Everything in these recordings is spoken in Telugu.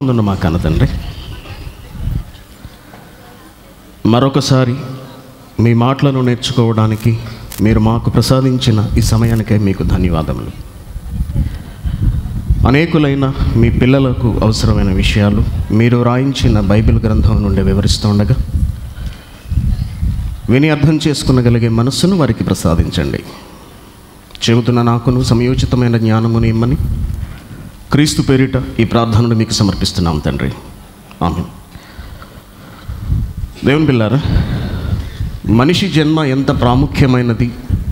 మా కన్న తండ్రి, మరొకసారి మీ మాటలను నేర్చుకోవడానికి మీరు మాకు ప్రసాదించిన ఈ సమయానికై మీకు ధన్యవాదములు. అనేకులైన మీ పిల్లలకు అవసరమైన విషయాలు మీరు రాయించిన బైబిల్ గ్రంథం నుండి వివరిస్తుండగా విని అర్థం చేసుకునగలిగే మనస్సును వారికి ప్రసాదించండి. చెబుతున్న నాకును సమయోచితమైన జ్ఞానమును ఇమ్మని క్రీస్తు పేరిట ఈ ప్రార్థనను మీకు సమర్పిస్తున్నాం తండ్రి. ఆమేన్. దేవుని పిల్లారా, మనిషి జన్మ ఎంత ప్రాముఖ్యమైనది,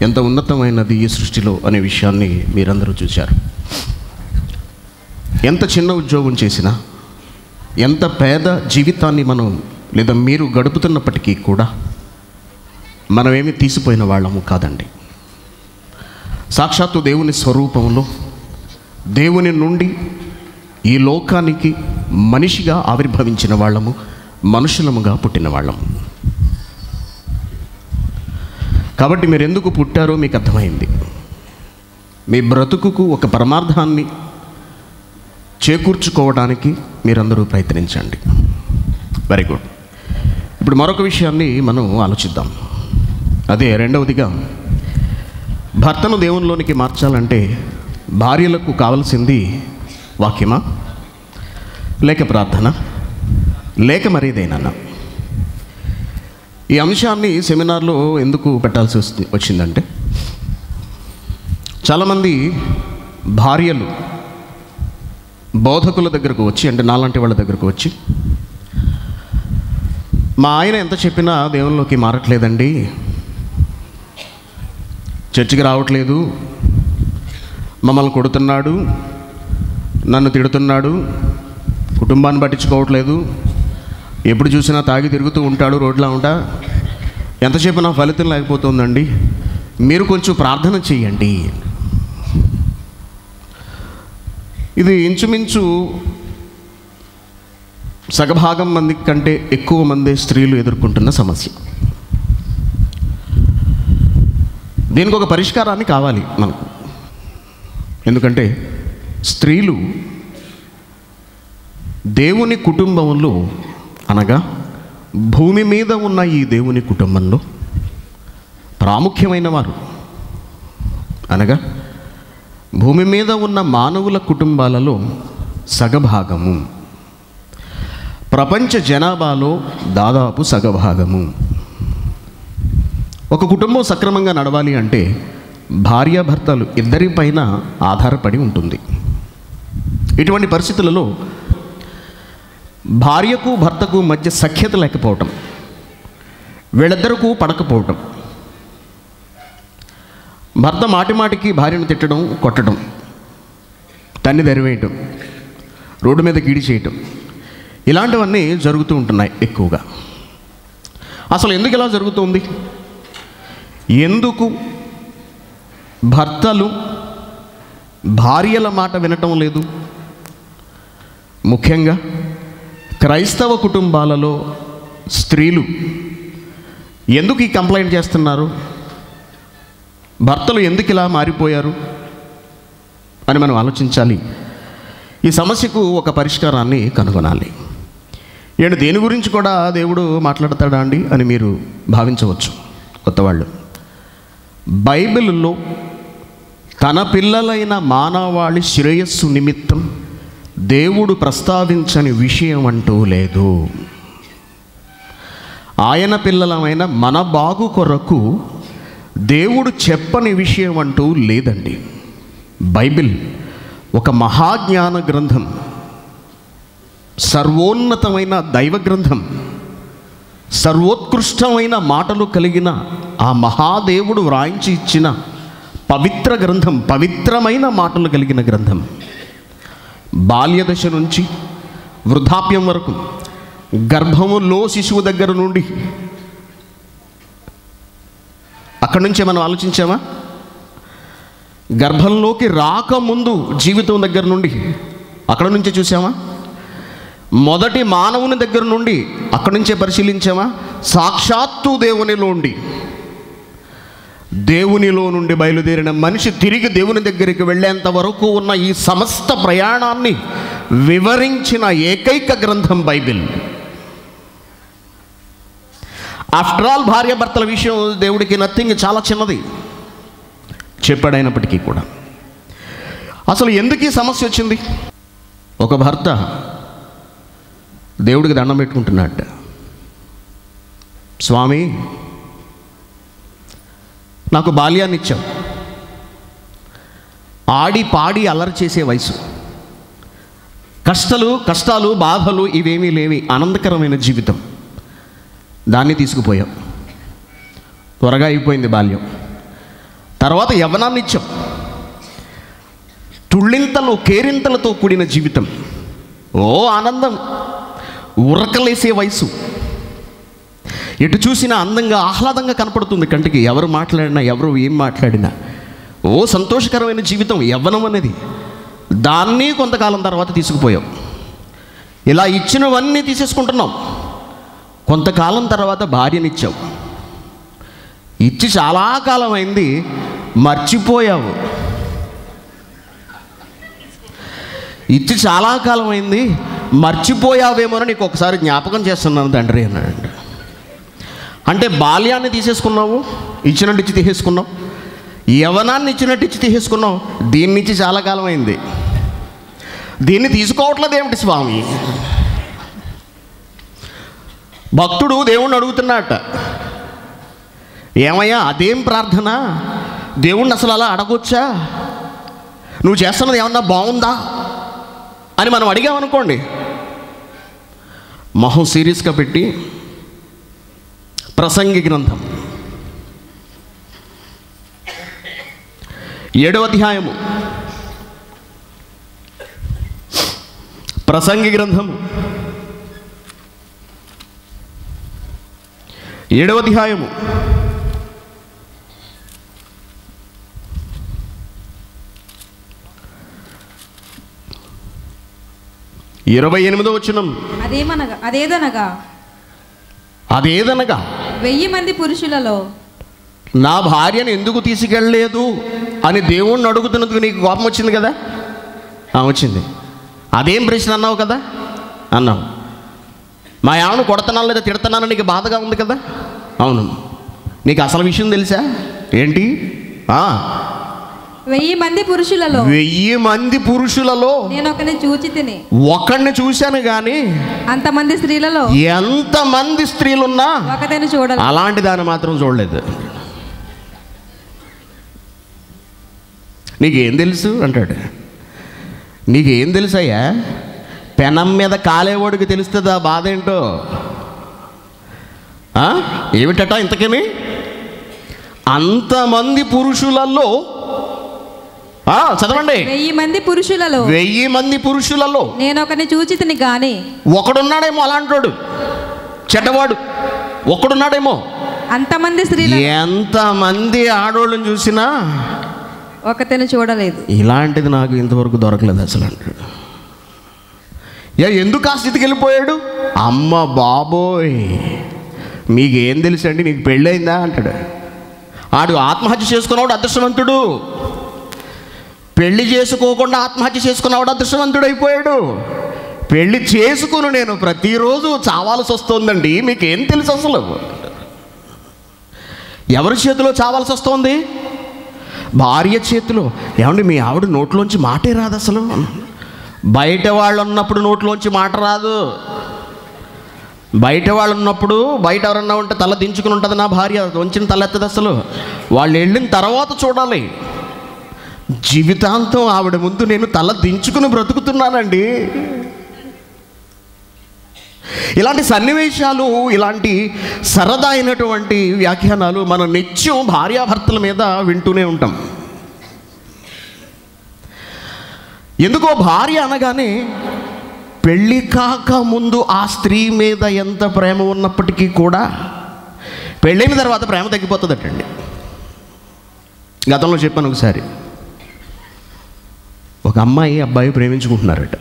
ఎంత ఉన్నతమైనది ఈ సృష్టిలో అనే విషయాన్ని మీరందరూ చూశారు. ఎంత చిన్న ఉద్యోగం చేసినా, ఎంత పేద జీవితాన్ని మనం లేదా మీరు గడుపుతున్నప్పటికీ కూడా మనమేమి తీసిపోయిన వాళ్ళము కాదండి. సాక్షాత్తు దేవుని స్వరూపంలో దేవుని నుండి ఈ లోకానికి మనిషిగా ఆవిర్భవించిన వాళ్ళము, మనుషులముగా పుట్టిన వాళ్ళము. కాబట్టి మీరు ఎందుకు పుట్టారో మీకు అర్థమైంది. మీ బ్రతుకుకు ఒక పరమార్థాన్ని చేకూర్చుకోవడానికి మీరందరూ ప్రయత్నించండి. Very good. ఇప్పుడు మరొక విషయాన్ని మనం ఆలోచిద్దాం. అదే రెండవదిగా, భర్తను దేవునిలోనికి మార్చాలంటే భార్యలకు కావలసింది వాక్యమా, లేక ప్రార్థన, లేక మరేదైనా? ఈ అంశాన్ని సెమినార్లో ఎందుకు పెట్టాల్సి వచ్చిందంటే, చాలామంది భార్యలు బోధకుల దగ్గరకు వచ్చి, అంటే నాలాంటి వాళ్ళ దగ్గరకు వచ్చి, మా ఆయన ఎంత చెప్పినా దేవునిలోకి మారట్లేదండి, చర్చికి రావట్లేదు, మమ్మల్ని కొడుతున్నాడు, నన్ను తిడుతున్నాడు, కుటుంబాన్ని పట్టించుకోవట్లేదు, ఎప్పుడు చూసినా తాగి తిరుగుతూ ఉంటాడు, రోడ్లా ఉంటా, ఎంతసేపు నా ఫలితం లేకపోతుందండి, మీరు కొంచెం ప్రార్థన చేయండి. ఇది ఇంచుమించు సగభాగం మంది కంటే ఎక్కువ మంది స్త్రీలు ఎదుర్కొంటున్న సమస్య. దీనికి ఒక పరిష్కారాన్ని కావాలి మనకు. ఎందుకంటే స్త్రీలు దేవుని కుటుంబంలో, అనగా భూమి మీద ఉన్న ఈ దేవుని కుటుంబంలో ప్రాముఖ్యమైన వారు. అనగా భూమి మీద ఉన్న మానవుల కుటుంబాలలో సగభాగము, ప్రపంచ జనాభాలో దాదాపు సగభాగము. ఒక కుటుంబం సక్రమంగా నడవాలి అంటే భార్యాభర్తలు ఇద్దరిపైన ఆధారపడి ఉంటుంది. ఇటువంటి పరిస్థితులలో భార్యకు భర్తకు మధ్య సఖ్యత లేకపోవటం, వీళ్ళిద్దరికూ పడకపోవటం, భర్త మాటిమాటికి భార్యను తిట్టడం, కొట్టడం, తన్ని దరివేయటం, రోడ్డు మీద గీడి చేయటం, ఇలాంటివన్నీ జరుగుతూ ఉంటున్నాయి ఎక్కువగా. అసలు ఎందుకు ఇలా జరుగుతుంది? ఎందుకు భర్తలు భార్యల మాట వినటం లేదు? ముఖ్యంగా క్రైస్తవ కుటుంబాలలో స్త్రీలు ఎందుకు ఈ కంప్లైంట్ చేస్తున్నారు? భర్తలు ఎందుకు ఇలా మారిపోయారు అని మనం ఆలోచించాలి. ఈ సమస్యకు ఒక పరిష్కారాన్ని కనుగొనాలి. ఏంటి, దేని గురించి కూడా దేవుడు మాట్లాడతాడా అండి అని మీరు భావించవచ్చు కొత్తవాళ్ళు. బైబిల్లో తన పిల్లలైన మానవాళి శ్రేయస్సు నిమిత్తం దేవుడు ప్రస్తావించని విషయం అంటూ లేదు. ఆయన పిల్లలమైన మన బాగు కొరకు దేవుడు చెప్పని విషయం అంటూ లేదండి. బైబిల్ ఒక మహాజ్ఞాన గ్రంథం, సర్వోన్నతమైన దైవ గ్రంథం, సర్వోత్కృష్టమైన మాటలు కలిగిన ఆ మహాదేవుడు వ్రాయించి ఇచ్చిన పవిత్ర గ్రంథం, పవిత్రమైన మాటలు కలిగిన గ్రంథం. బాల్యదశ నుంచి వృద్ధాప్యం వరకు, గర్భములో శిశువు దగ్గర నుండి, అక్కడి నుంచే మనం ఆలోచించామా? గర్భంలోకి రాకముందు జీవితం దగ్గర నుండి అక్కడ నుంచే చూసామా? మొదటి మానవుని దగ్గర నుండి అక్కడి నుంచే పరిశీలించామా? సాక్షాత్తు దేవునిలో నుండి బయలుదేరిన మనిషి తిరిగి దేవుని దగ్గరికి వెళ్ళేంత వరకు ఉన్న ఈ సమస్త ప్రయాణాన్ని వివరించిన ఏకైక గ్రంథం బైబిల్. ఆఫ్టర్ ఆల్ భార్యాభర్తల విషయం దేవుడికి నథింగ్, చాలా చిన్నది చెప్పాడైనప్పటికీ కూడా. అసలు ఎందుకు ఈ సమస్య వచ్చింది? ఒక భర్త దేవుడికి దండం పెట్టుకుంటున్నాడు. స్వామి, నాకు బాల్యాన్ని ఇచ్చావు, ఆడి పాడి అల్లరి చేసే వయసు, కష్టాలు బాధలు ఇవేమీ లేవి, ఆనందకరమైన జీవితం, దాన్ని తీసుకుపోయావు. త్వరగా అయిపోయింది బాల్యం. తర్వాత యవ్వనాన్ని ఇచ్చావు, తుళ్ళింతలు కేరింతలతో కూడిన జీవితం, ఓ ఆనందం, ఉరకలేసే వయసు, ఎటు చూసినా అందంగా ఆహ్లాదంగా కనపడుతుంది కంటికి. ఎవరు మాట్లాడినా, ఎవరు ఏం మాట్లాడినా ఓ సంతోషకరమైన జీవితం, యవ్వనం అనేది. దాన్ని కొంతకాలం తర్వాత తీసుకుపోయావు. ఇలా ఇచ్చినవన్నీ తీసేసుకుంటున్నావు. కొంతకాలం తర్వాత భార్యనిచ్చావు, ఇచ్చి చాలా కాలం అయింది, మర్చిపోయావు. ఇచ్చి చాలా కాలం అయింది, మర్చిపోయావేమోనని నీకు ఒకసారి జ్ఞాపకం చేస్తున్నాను తండ్రి అన్నాడు. అంటే బాల్యాన్ని తీసేసుకున్నావు, ఇచ్చినట్టు ఇచ్చి తీసేసుకున్నావు, యవ్వనాన్ని ఇచ్చినట్టు ఇచ్చి తీసేసుకున్నావు, దీన్ని ఇచ్చి చాలా కాలం అయింది, దీన్ని తీసుకోవట్లేదు ఏమిటి స్వామి? భక్తుడు దేవుణ్ణి అడుగుతున్నట్ట, ఏమయ్యా అదేం ప్రార్థన? దేవుణ్ణి అసలు అలా అడగొచ్చా? నువ్వు చేస్తున్నది ఏమన్నా బాగుందా అని మనం అడిగామనుకోండి, మొహం సీరియస్గా పెట్టి ప్రసంగి గ్రంథం 7వ అధ్యాయము, ప్రసంగి గ్రంథము 7వ అధ్యాయము 28వ వచనం. అదేదనగా 1000 మంది పురుషులలో నా భార్యను ఎందుకు తీసుకెళ్ళలేదు అని దేవుణ్ణి అడుగుతున్నందుకు నీకు కోపం వచ్చింది కదా? వచ్చింది. అదేం ప్రశ్న అన్నావు కదా? అన్నావు. మా ఆమెను కొడుతున్నాను లేదా తిడుతున్నాను నీకు బాధగా ఉంది కదా? అవును. నీకు అసలు విషయం తెలుసా ఏంటి? 1000 మంది పురుషులలో 1000 మంది పురుషులలో నేను ఒకరిని చూశాను కానీ అంతమంది స్త్రీలలో ఎంతమంది స్త్రీలున్నా ఒకరిని చూడలేదు, అలాంటి దాన్ని మాత్రం చూడలేదు. నీకేం తెలుసు అంటాడు. నీకేం తెలుసయ్యా? పెనం మీద కాలేవాడికి తెలుస్తుందా బాధ ఏంటో? ఏమిటట ఇంతకని? అంతమంది పురుషులలో చదవండి. 1000 మంది పురుషులలో నేను ఒకరిని చూచితిని గాని. ఒకడున్నాడేమో అలాంటోడు, చెడ్డవాడు ఒకడున్నాడేమో. అంతమంది స్త్రీలు, ఎంతమంది ఆడోళ్ళని చూసినా ఒకరిని చూడలేదు. ఇలాంటిది నాకు ఇంతవరకు దొరకలేదు అసలు అంటాడు. ఎందుకు ఆ స్థితికి వెళ్ళిపోయాడు? అమ్మ బాబోయ్, మీకేం తెలుసండి, నీకు పెళ్ళయిందా అంటాడు. ఆడు ఆత్మహత్య చేసుకున్నవాడు అదృష్టవంతుడు, పెళ్లి చేసుకోకుండా ఆత్మహత్య చేసుకున్నవాడు అదృష్టవంతుడు అయిపోయాడు. పెళ్లి చేసుకుని నేను ప్రతిరోజు చావాల్సి వస్తుందండి, మీకేం తెలుసు అసలు? ఎవరి చేతిలో చావాల్సి వస్తుంది? భార్య చేతిలో. ఏమండి మీ ఆవిడ నోట్లోంచి మాటే రాదు అసలు. బయట వాళ్ళు ఉన్నప్పుడు నోట్లోంచి మాట రాదు. బయట వాళ్ళు ఉన్నప్పుడు, బయట ఎవరన్నా ఉంటే తల దించుకుని ఉంటుంది నా భార్య, వంచిన తల ఎత్తది అసలు. వాళ్ళు వెళ్ళిన తర్వాత చూడాలి. జీవితాంతం ఆవిడ ముందు నేను తల దించుకుని బ్రతుకుతున్నానండి. ఇలాంటి సన్నివేశాలు, ఇలాంటి సరదా అయినటువంటి వ్యాఖ్యానాలు మనం నిత్యం భార్యాభర్తల మీద వింటూనే ఉంటాం. ఎందుకో భార్య అనగానే పెళ్ళి కాక ముందు ఆ స్త్రీ మీద ఎంత ప్రేమ ఉన్నప్పటికీ కూడా పెళ్ళైన తర్వాత ప్రేమ తగ్గిపోతుందటండి. గతంలో చెప్పాను ఒకసారి, ఒక అమ్మాయి అబ్బాయి ప్రేమించుకుంటున్నారట.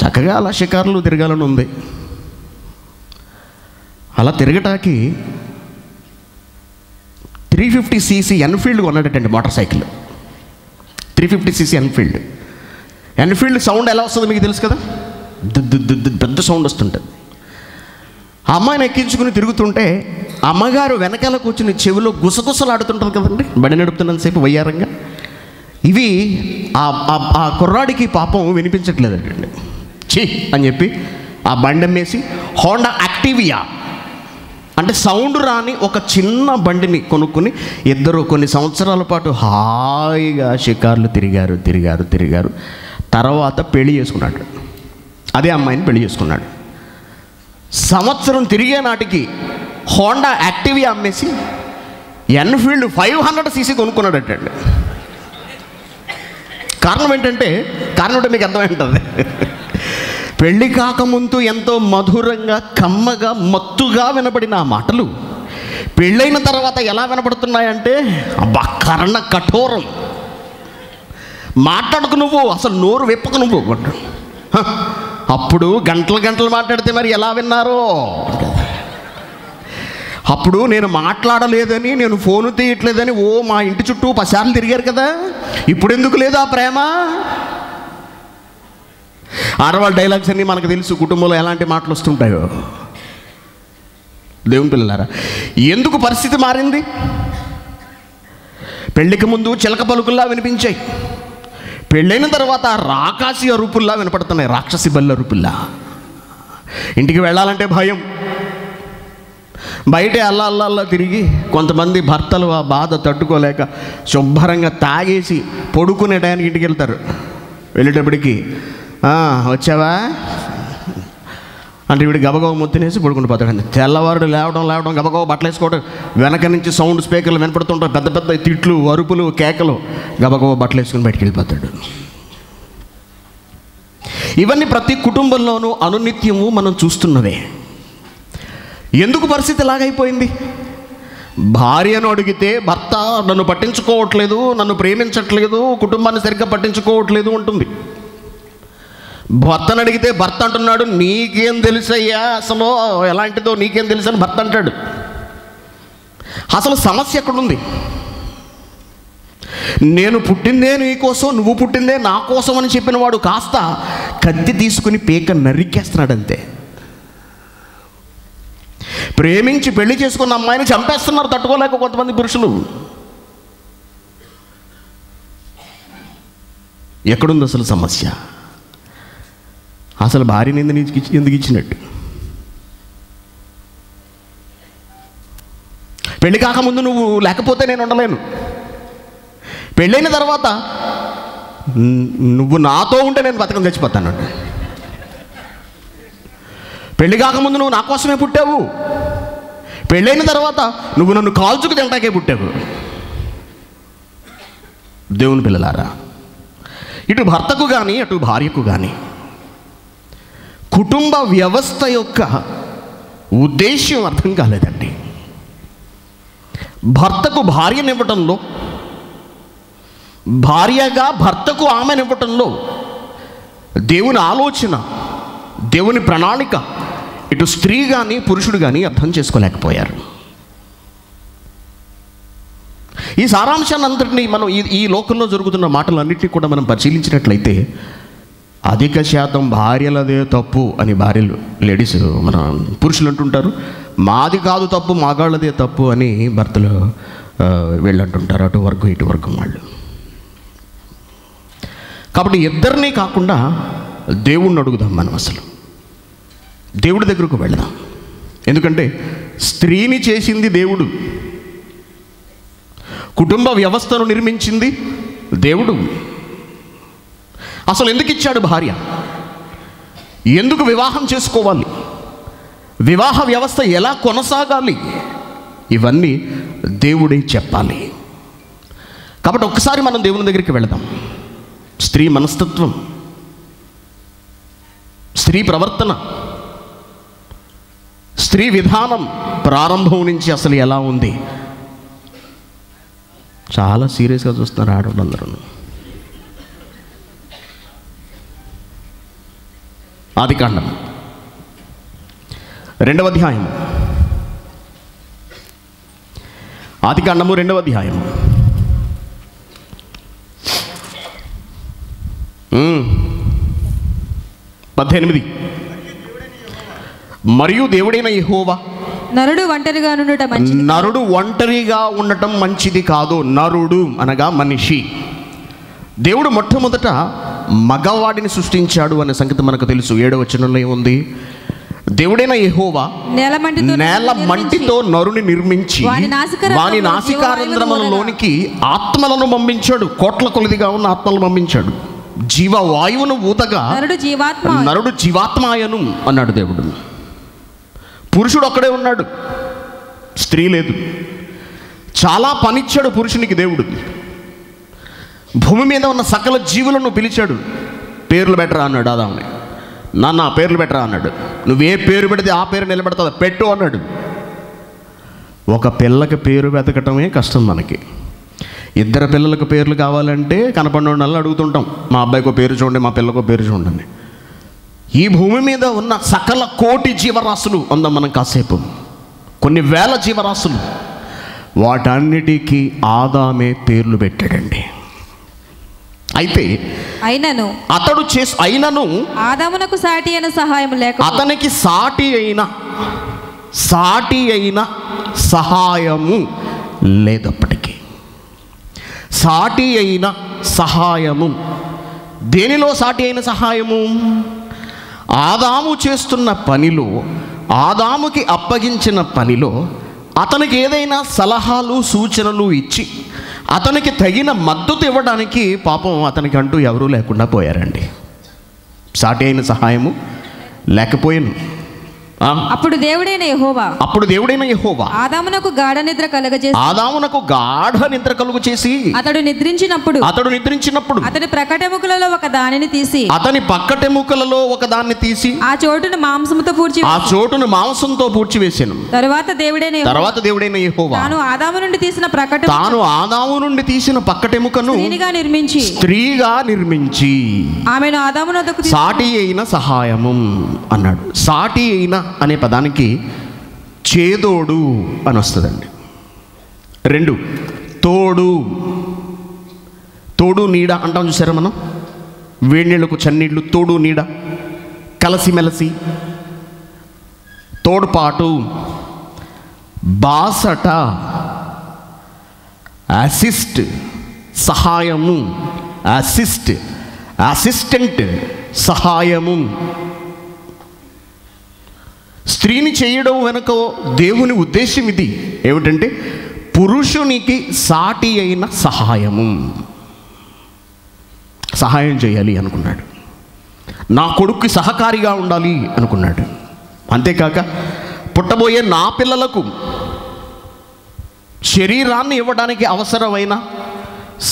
చక్కగా అలా షికారులు తిరగాలని ఉంది. అలా తిరగటానికి 350cc ఎన్ఫీల్డ్ కొన్నాడటండి motor cycle. 350cc Enfield sound ఎలా వస్తుందో మీకు తెలుసు కదా, పెద్ద సౌండ్ వస్తుంటుంది. ఆ అమ్మాయిని ఎక్కించుకుని తిరుగుతుంటే అమ్మగారు వెనకాల కూర్చుని చెవిలో గుసగుసలాడుతుంటారు కదండి, బండి నడుపుతున్నంతసేపు వయ్యారంగా. ఇవి ఆ కుర్రాడికి పాపం వినిపించట్లేదండి. ఛీ అని చెప్పి ఆ బండి అమ్మేసి హోండా యాక్టివియా అంటే సౌండ్ రాని ఒక చిన్న బండిని కొనుక్కుని ఇద్దరు కొన్ని సంవత్సరాల పాటు హాయిగా షికార్లు తిరిగారు. తర్వాత పెళ్లి చేసుకున్నాడు. అదే అమ్మాయిని పెళ్లి చేసుకున్నాడు. సంవత్సరం తిరిగే నాటికి హోండా యాక్టివియా అమ్మేసి ఎన్ఫీల్డ్ 500cc కొనుక్కున్నాడటండి. కారణం ఏంటంటే మీకు అర్థమైంటుంది. పెళ్లి కాకముందు ఎంతో మధురంగా, కమ్మగా, మత్తుగా వినబడిన ఆ మాటలు పెళ్ళైన తర్వాత ఎలా వినపడుతున్నాయంటే అబ్బా కర్ణ కఠోరం. మాట్లాడుకు నువ్వు, అసలు నోరు విప్పకు నువ్వు. అప్పుడు గంటలు మాట్లాడితే మరి ఎలా విన్నారో. అప్పుడు నేను మాట్లాడలేదని, నేను ఫోను తీయట్లేదని మా ఇంటి చుట్టూ 10 సార్లు తిరిగారు కదా, ఇప్పుడు ఎందుకు లేదు ఆ ప్రేమ? ఆడవాళ్ళ డైలాగ్స్ అన్నీ మనకు తెలుసు, కుటుంబంలో ఎలాంటి మాటలు వస్తుంటాయో. దేవుని పిల్లలారా, ఎందుకు పరిస్థితి మారింది? పెళ్ళికి ముందు చిలక పలుకుల్లా వినిపించాయి, పెళ్ళైన తర్వాత రాకాసి అరుపుల్లా వినపడుతున్నాయి, రాక్షసి బల్లి అరుపుల్లా. ఇంటికి వెళ్ళాలంటే భయం. బయటే అల్లా తిరిగి కొంతమంది భర్తలు ఆ బాధ తట్టుకోలేక శుభ్రంగా తాగేసి పడుకునే టయానికి ఇంటికి వెళ్తారు. వెళ్ళేటప్పటికి వచ్చావా అంటే వీడు గబగబ మొత్తినేసి పడుకుని పోతాడు. తెల్లవారుడు లేవడం గబగబ బట్టలు వేసుకోవడం, వెనక నుంచి సౌండ్ స్పీకర్లు వినపడుతుంటాయి, పెద్ద తిట్లు, అరుపులు, కేకలు, గబగబ బట్టలు వేసుకుని బయటికి వెళ్ళిపోతాడు. ఇవన్నీ ప్రతి కుటుంబంలోనూ అనునిత్యము మనం చూస్తున్నవే. ఎందుకు పరిస్థితి ఇలాగైపోయింది? భార్యను అడిగితే భర్త నన్ను పట్టించుకోవట్లేదు, నన్ను ప్రేమించట్లేదు, కుటుంబాన్ని సరిగ్గా పట్టించుకోవట్లేదు ఉంటుంది. భర్తను అడిగితే భర్త అంటున్నాడు నీకేం తెలుసయ్యా, అసలు ఎలాంటిదో నీకేం తెలుసు అని భర్త అంటాడు. అసలు సమస్య ఎక్కడుంది? నేను పుట్టిందే నీ కోసం, నువ్వు పుట్టిందే నా కోసం అని చెప్పిన వాడు కాస్త కత్తి తీసుకుని పీక నరికేస్తున్నాడు అంతే. ప్రేమించి పెళ్లి చేసుకున్న అమ్మాయిని చంపేస్తున్నారు తట్టుకోలేక కొంతమంది పురుషులు. ఎక్కడుంది అసలు సమస్య? అసలు భార్యని ఎందుకు ఇచ్చినట్టు? పెళ్లి కాకముందు నువ్వు లేకపోతే నేను ఉండలేను, పెళ్ళైన తర్వాత నువ్వు నాతో ఉంటే నేను బతకం చచ్చిపోతాను. పెళ్లి కాకముందు నువ్వు నా కోసమే పుట్టావు, పెళ్ళైన తర్వాత నువ్వు నన్ను కాల్చుకు తింటాకే పుట్టావు. దేవుని పిల్లలారా, ఇటు భర్తకు కానీ అటు భార్యకు కానీ కుటుంబ వ్యవస్థ యొక్క ఉద్దేశ్యం అర్థం కాలేదండి. భర్తకు భార్యనివ్వటంలో, భార్యగా భర్తకు ఆమెనివ్వటంలో దేవుని ఆలోచన, దేవుని ప్రణాళిక ఇటు స్త్రీ కానీ పురుషుడు కానీ అర్థం చేసుకోలేకపోయారు. ఈ సారాంశాన్ని అంతటినీ మనం ఈ లోకంలో జరుగుతున్న మాటలన్నింటినీ కూడా మనం పరిశీలించినట్లయితే అధిక శాతం భార్యలదే తప్పు అని లేడీస్ మన పురుషులు అంటుంటారు. మాది కాదు తప్పు, మగాళ్ళదే తప్పు అని భర్తలు వీళ్ళు అంటుంటారు, అటు వర్గం ఇటు వర్గం వాళ్ళు. కాబట్టి ఇద్దరినీ కాకుండా దేవుణ్ణి అడుగుదాం. మనం అసలు దేవుడి దగ్గరకు వెళదాం. ఎందుకంటే స్త్రీని చేసింది దేవుడు, కుటుంబ వ్యవస్థను నిర్మించింది దేవుడు. అసలు ఎందుకు ఇచ్చాడు భార్య? ఎందుకు వివాహం చేసుకోవాలి? వివాహ వ్యవస్థ ఎలా కొనసాగాలి? ఇవన్నీ దేవుడే చెప్పాలి. కాబట్టి ఒక్కసారి మనం దేవుని దగ్గరికి వెళదాం. స్త్రీ మనస్తత్వం, స్త్రీ ప్రవర్తన, స్త్రీ విధానం ప్రారంభం నుంచి అసలు ఎలా ఉంది? చాలా సీరియస్గా చూస్తున్నారు ఆడవాళ్ళందరూ. ఆదికాండం 2వ అధ్యాయం, ఆదికాండము 2వ అధ్యాయం 18. మరియు దేవుడైన యెహోవా నరుడు ఒంటరిగా ఉండటం మంచిది కాదు. నరుడు అనగా మనిషి. దేవుడు మొట్టమొదట మగవాడిని సృష్టించాడు అనే సంగతి మనకు తెలుసు. 7వ వచనంలో ఏముంది? దేవుడైన యెహోవా నేల మంటితో నరుని నిర్మించి వాని నాసికారంధ్రములలోనికి ఆత్మలను పంపించాడు. కోట్ల కొలదిగా ఉన్న ఆత్మలను పంపించాడు. జీవవాయువును ఊతగా నరుడు జీవాత్మాయను అన్నాడు దేవుడు. పురుషుడు ఒక్కడే ఉన్నాడు, స్త్రీ లేదు. చాలా పనిచ్చాడు పురుషునికి దేవుడు. భూమి మీద ఉన్న సకల జీవులను పిలిచాడు. పేర్లు పెట్టరా అన్నాడు ఆదాముని. నాన్న పేర్లు పెట్టరా అన్నాడు. నువ్వే పేరు పెడితే ఆ పేరు నిలబెడతా, పెట్టు అన్నాడు. ఒక పిల్లకి పేరు వెతకటమే కష్టం మనకి. 2 పిల్లలకు పేర్లు కావాలంటే కనపడిన వాళ్ళని అడుగుతుంటాం, మా అబ్బాయికో పేరు చూడండి, మా పిల్లకో పేరు చూడండి. ఈ భూమి మీద ఉన్న సకల కోటి జీవరాశులు ఉందాం మనం కాసేపు, కొన్ని వేల జీవరాశులు, వాటన్నిటికీ ఆదామే పేర్లు పెట్టాడండి. అయితే అయినను ఆదామునకు సాటి అయిన సహాయం లేక అతనికి సాటి అయిన సహాయము లేదప్పటికీ. సాటి అయిన సహాయము దేనిలో? సాటి అయిన సహాయము ఆదాము చేస్తున్న పనిలో, ఆదాముకి అప్పగించిన పనిలో అతనికి ఏదైనా సలహాలు సూచనలు ఇచ్చి అతనికి తగిన మద్దతు ఇవ్వడానికి పాపం అతనికి అంటూ ఎవరూ లేకుండా పోయారండి. సాటి అయిన సహాయము లేకపోయాను. అప్పుడు దేవుడైన యెహోవా ఆదామునకు గాఢ నిద్ర కలుగ చేసి అతడు నిద్రించినప్పుడు అతని ప్రక్కటెముకలలో ఒక దానిని తీసి ఆ చోటును మాంసంతో పూడ్చివేసెను. తరువాత దేవుడైన యెహోవా తాను ఆదాము నుండి తీసిన పక్కటెముకను స్త్రీగా నిర్మించి ఆమెను ఆదాము వద్దకు సాటి అయిన సహాయము అన్నాడు. సాటి అయిన అనే పదానికి చేదోడు అని వస్తుందండి. 2 తోడు నీడ అంటాం చూసారా మనం. వేడినీళ్ళకు చన్నీళ్ళు, తోడు నీడ, కలసిమెలసి, తోడ్పాటు, బాసట, అసిస్ట్, సహాయము, అసిస్టెంట్, సహాయము. స్త్రీని చేయడం వెనుక దేవుని ఉద్దేశం ఇది ఏమిటంటే పురుషునికి సాటి అయిన సహాయం చేయాలి అనుకున్నాడు. నా కొడుక్కి సహకారిగా ఉండాలి అనుకున్నాడు. అంతేకాక పుట్టబోయే నా పిల్లలకు శరీరాన్ని ఇవ్వడానికి అవసరమైన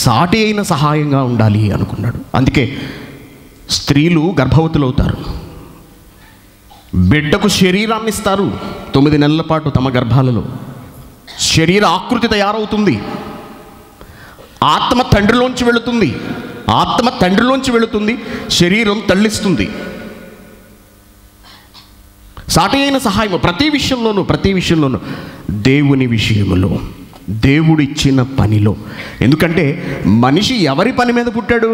సాటి అయిన సహాయంగా ఉండాలి అనుకున్నాడు. అందుకే స్త్రీలు గర్భవతులు అవుతారు, బిడ్డకు శరీరాన్ని ఇస్తారు. 9 నెలల పాటు తమ గర్భాలలో శరీర ఆకృతి తయారవుతుంది. ఆత్మ తండ్రిలోంచి వెళుతుంది, శరీరం తల్లిస్తుంది. సాటి అయిన సహాయం ప్రతి విషయంలోనూ దేవుని విషయంలో, దేవుడిచ్చిన పనిలో. ఎందుకంటే మనిషి ఎవరి పని మీద పుట్టాడు?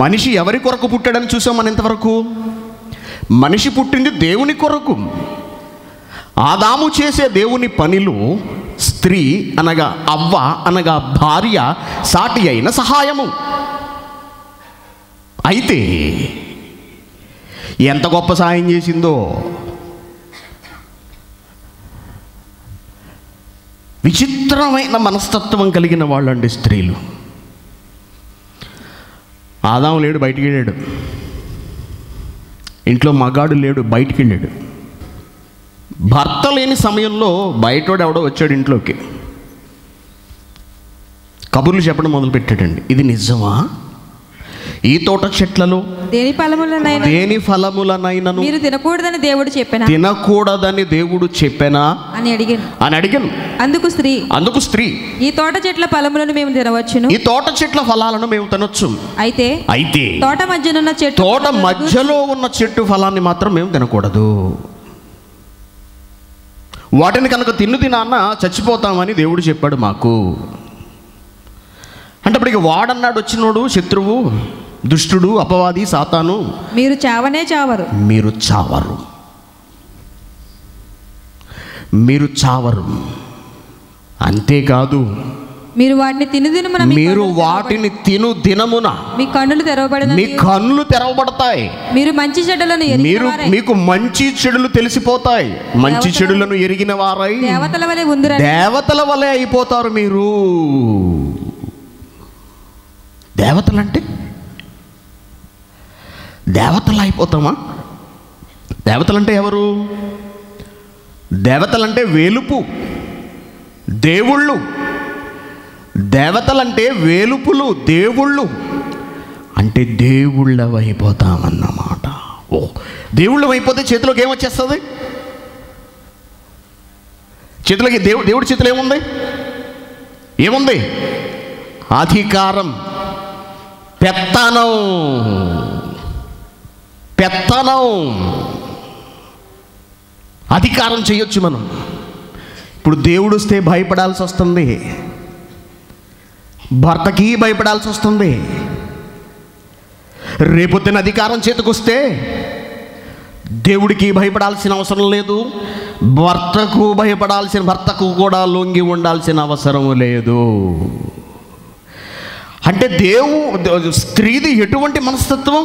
మనిషి ఎవరి కొరకు పుట్టాడని చూసాం మనం ఇంతవరకు. మనిషి పుట్టింది దేవుని కొరకు. ఆదాము చేసే దేవుని పనిలో స్త్రీ అనగా అవ్వ అనగా భార్య సాటి అయిన సహాయము. అయితే ఎంత గొప్ప సహాయం చేసిందో! విచిత్రమైన మనస్తత్వం కలిగిన వాళ్ళండి స్త్రీలు. ఆదాము లేడు, బయటికి వెళ్ళాడు. ఇంట్లో మగాడు లేడు, బయటికి వెళ్ళాడు. భర్త లేని సమయంలో బయటోడు ఎవడో వచ్చాడు ఇంట్లోకి, కబుర్లు చెప్పడం మొదలుపెట్టాడండి. ఇది నిజమా? ఈ తోట చెట్లలో దేని ఫలములనైనను మీరు తినకూడదని దేవుడు చెప్పెనా అని అడిగాను. అందుకు స్త్రీ ఈ తోట చెట్ల ఫలములను మేము తినవచ్చును, ఈ తోట చెట్ల ఫలాలను మేము తినొచ్చు. అయితే తోట మధ్యలో ఉన్న చెట్టు ఫలాన్ని మాత్రం మేము తినకూడదు. వాటిని కనుక తినాన్న చచ్చిపోతామని దేవుడు చెప్పాడు మాకు. అంటే అప్పటికి వాడన్నాడు వచ్చినోడు, శత్రువు, దుష్టుడు, అపవాది, సాతాను, మీరు చావనే చావరు. మీరు చావరు, మీరు చావరు. అంతేకాదు, మీరు వాటిని తిను దినమున మీరు వాటిని తిను దినమున మీ కన్నులు తెరవబడిన మీ కన్నులు తెరవబడతాయి. మీరు మంచి చెడ్డలను మీరు మీకు మంచి చెడులు తెలిసిపోతాయి. మంచి చెడులను ఎరిగిన వారై దేవతల వలె ఉందిరా. దేవతల వలె అయిపోతారు మీరు. దేవతలంటే దేవతలు అయిపోతామా? దేవతలంటే ఎవరు? దేవతలంటే వేలుపు, దేవుళ్ళు. దేవతలంటే వేలుపులు, దేవుళ్ళు. అంటే దేవుళ్ళ అయిపోతామన్నమాట. ఓ, దేవుళ్ళ అయిపోతే చేతిలోకి ఏమొచ్చేస్తుంది? చేతిలోకి దేవుడి చేతిలో ఏముంది? ఏముంది? అధికారం, పెత్తనం. పెత్తనం, అధికారం చేయొచ్చు మనం. ఇప్పుడు దేవుడు వస్తే భయపడాల్సి వస్తుంది, భర్తకి భయపడాల్సి వస్తుంది. రేపొద్దున అధికారం చేతికొస్తే దేవుడికి భయపడాల్సిన అవసరం లేదు, భర్తకు కూడా లొంగి ఉండాల్సిన అవసరం లేదు. అంటే స్త్రీది ఎటువంటి మనస్తత్వం?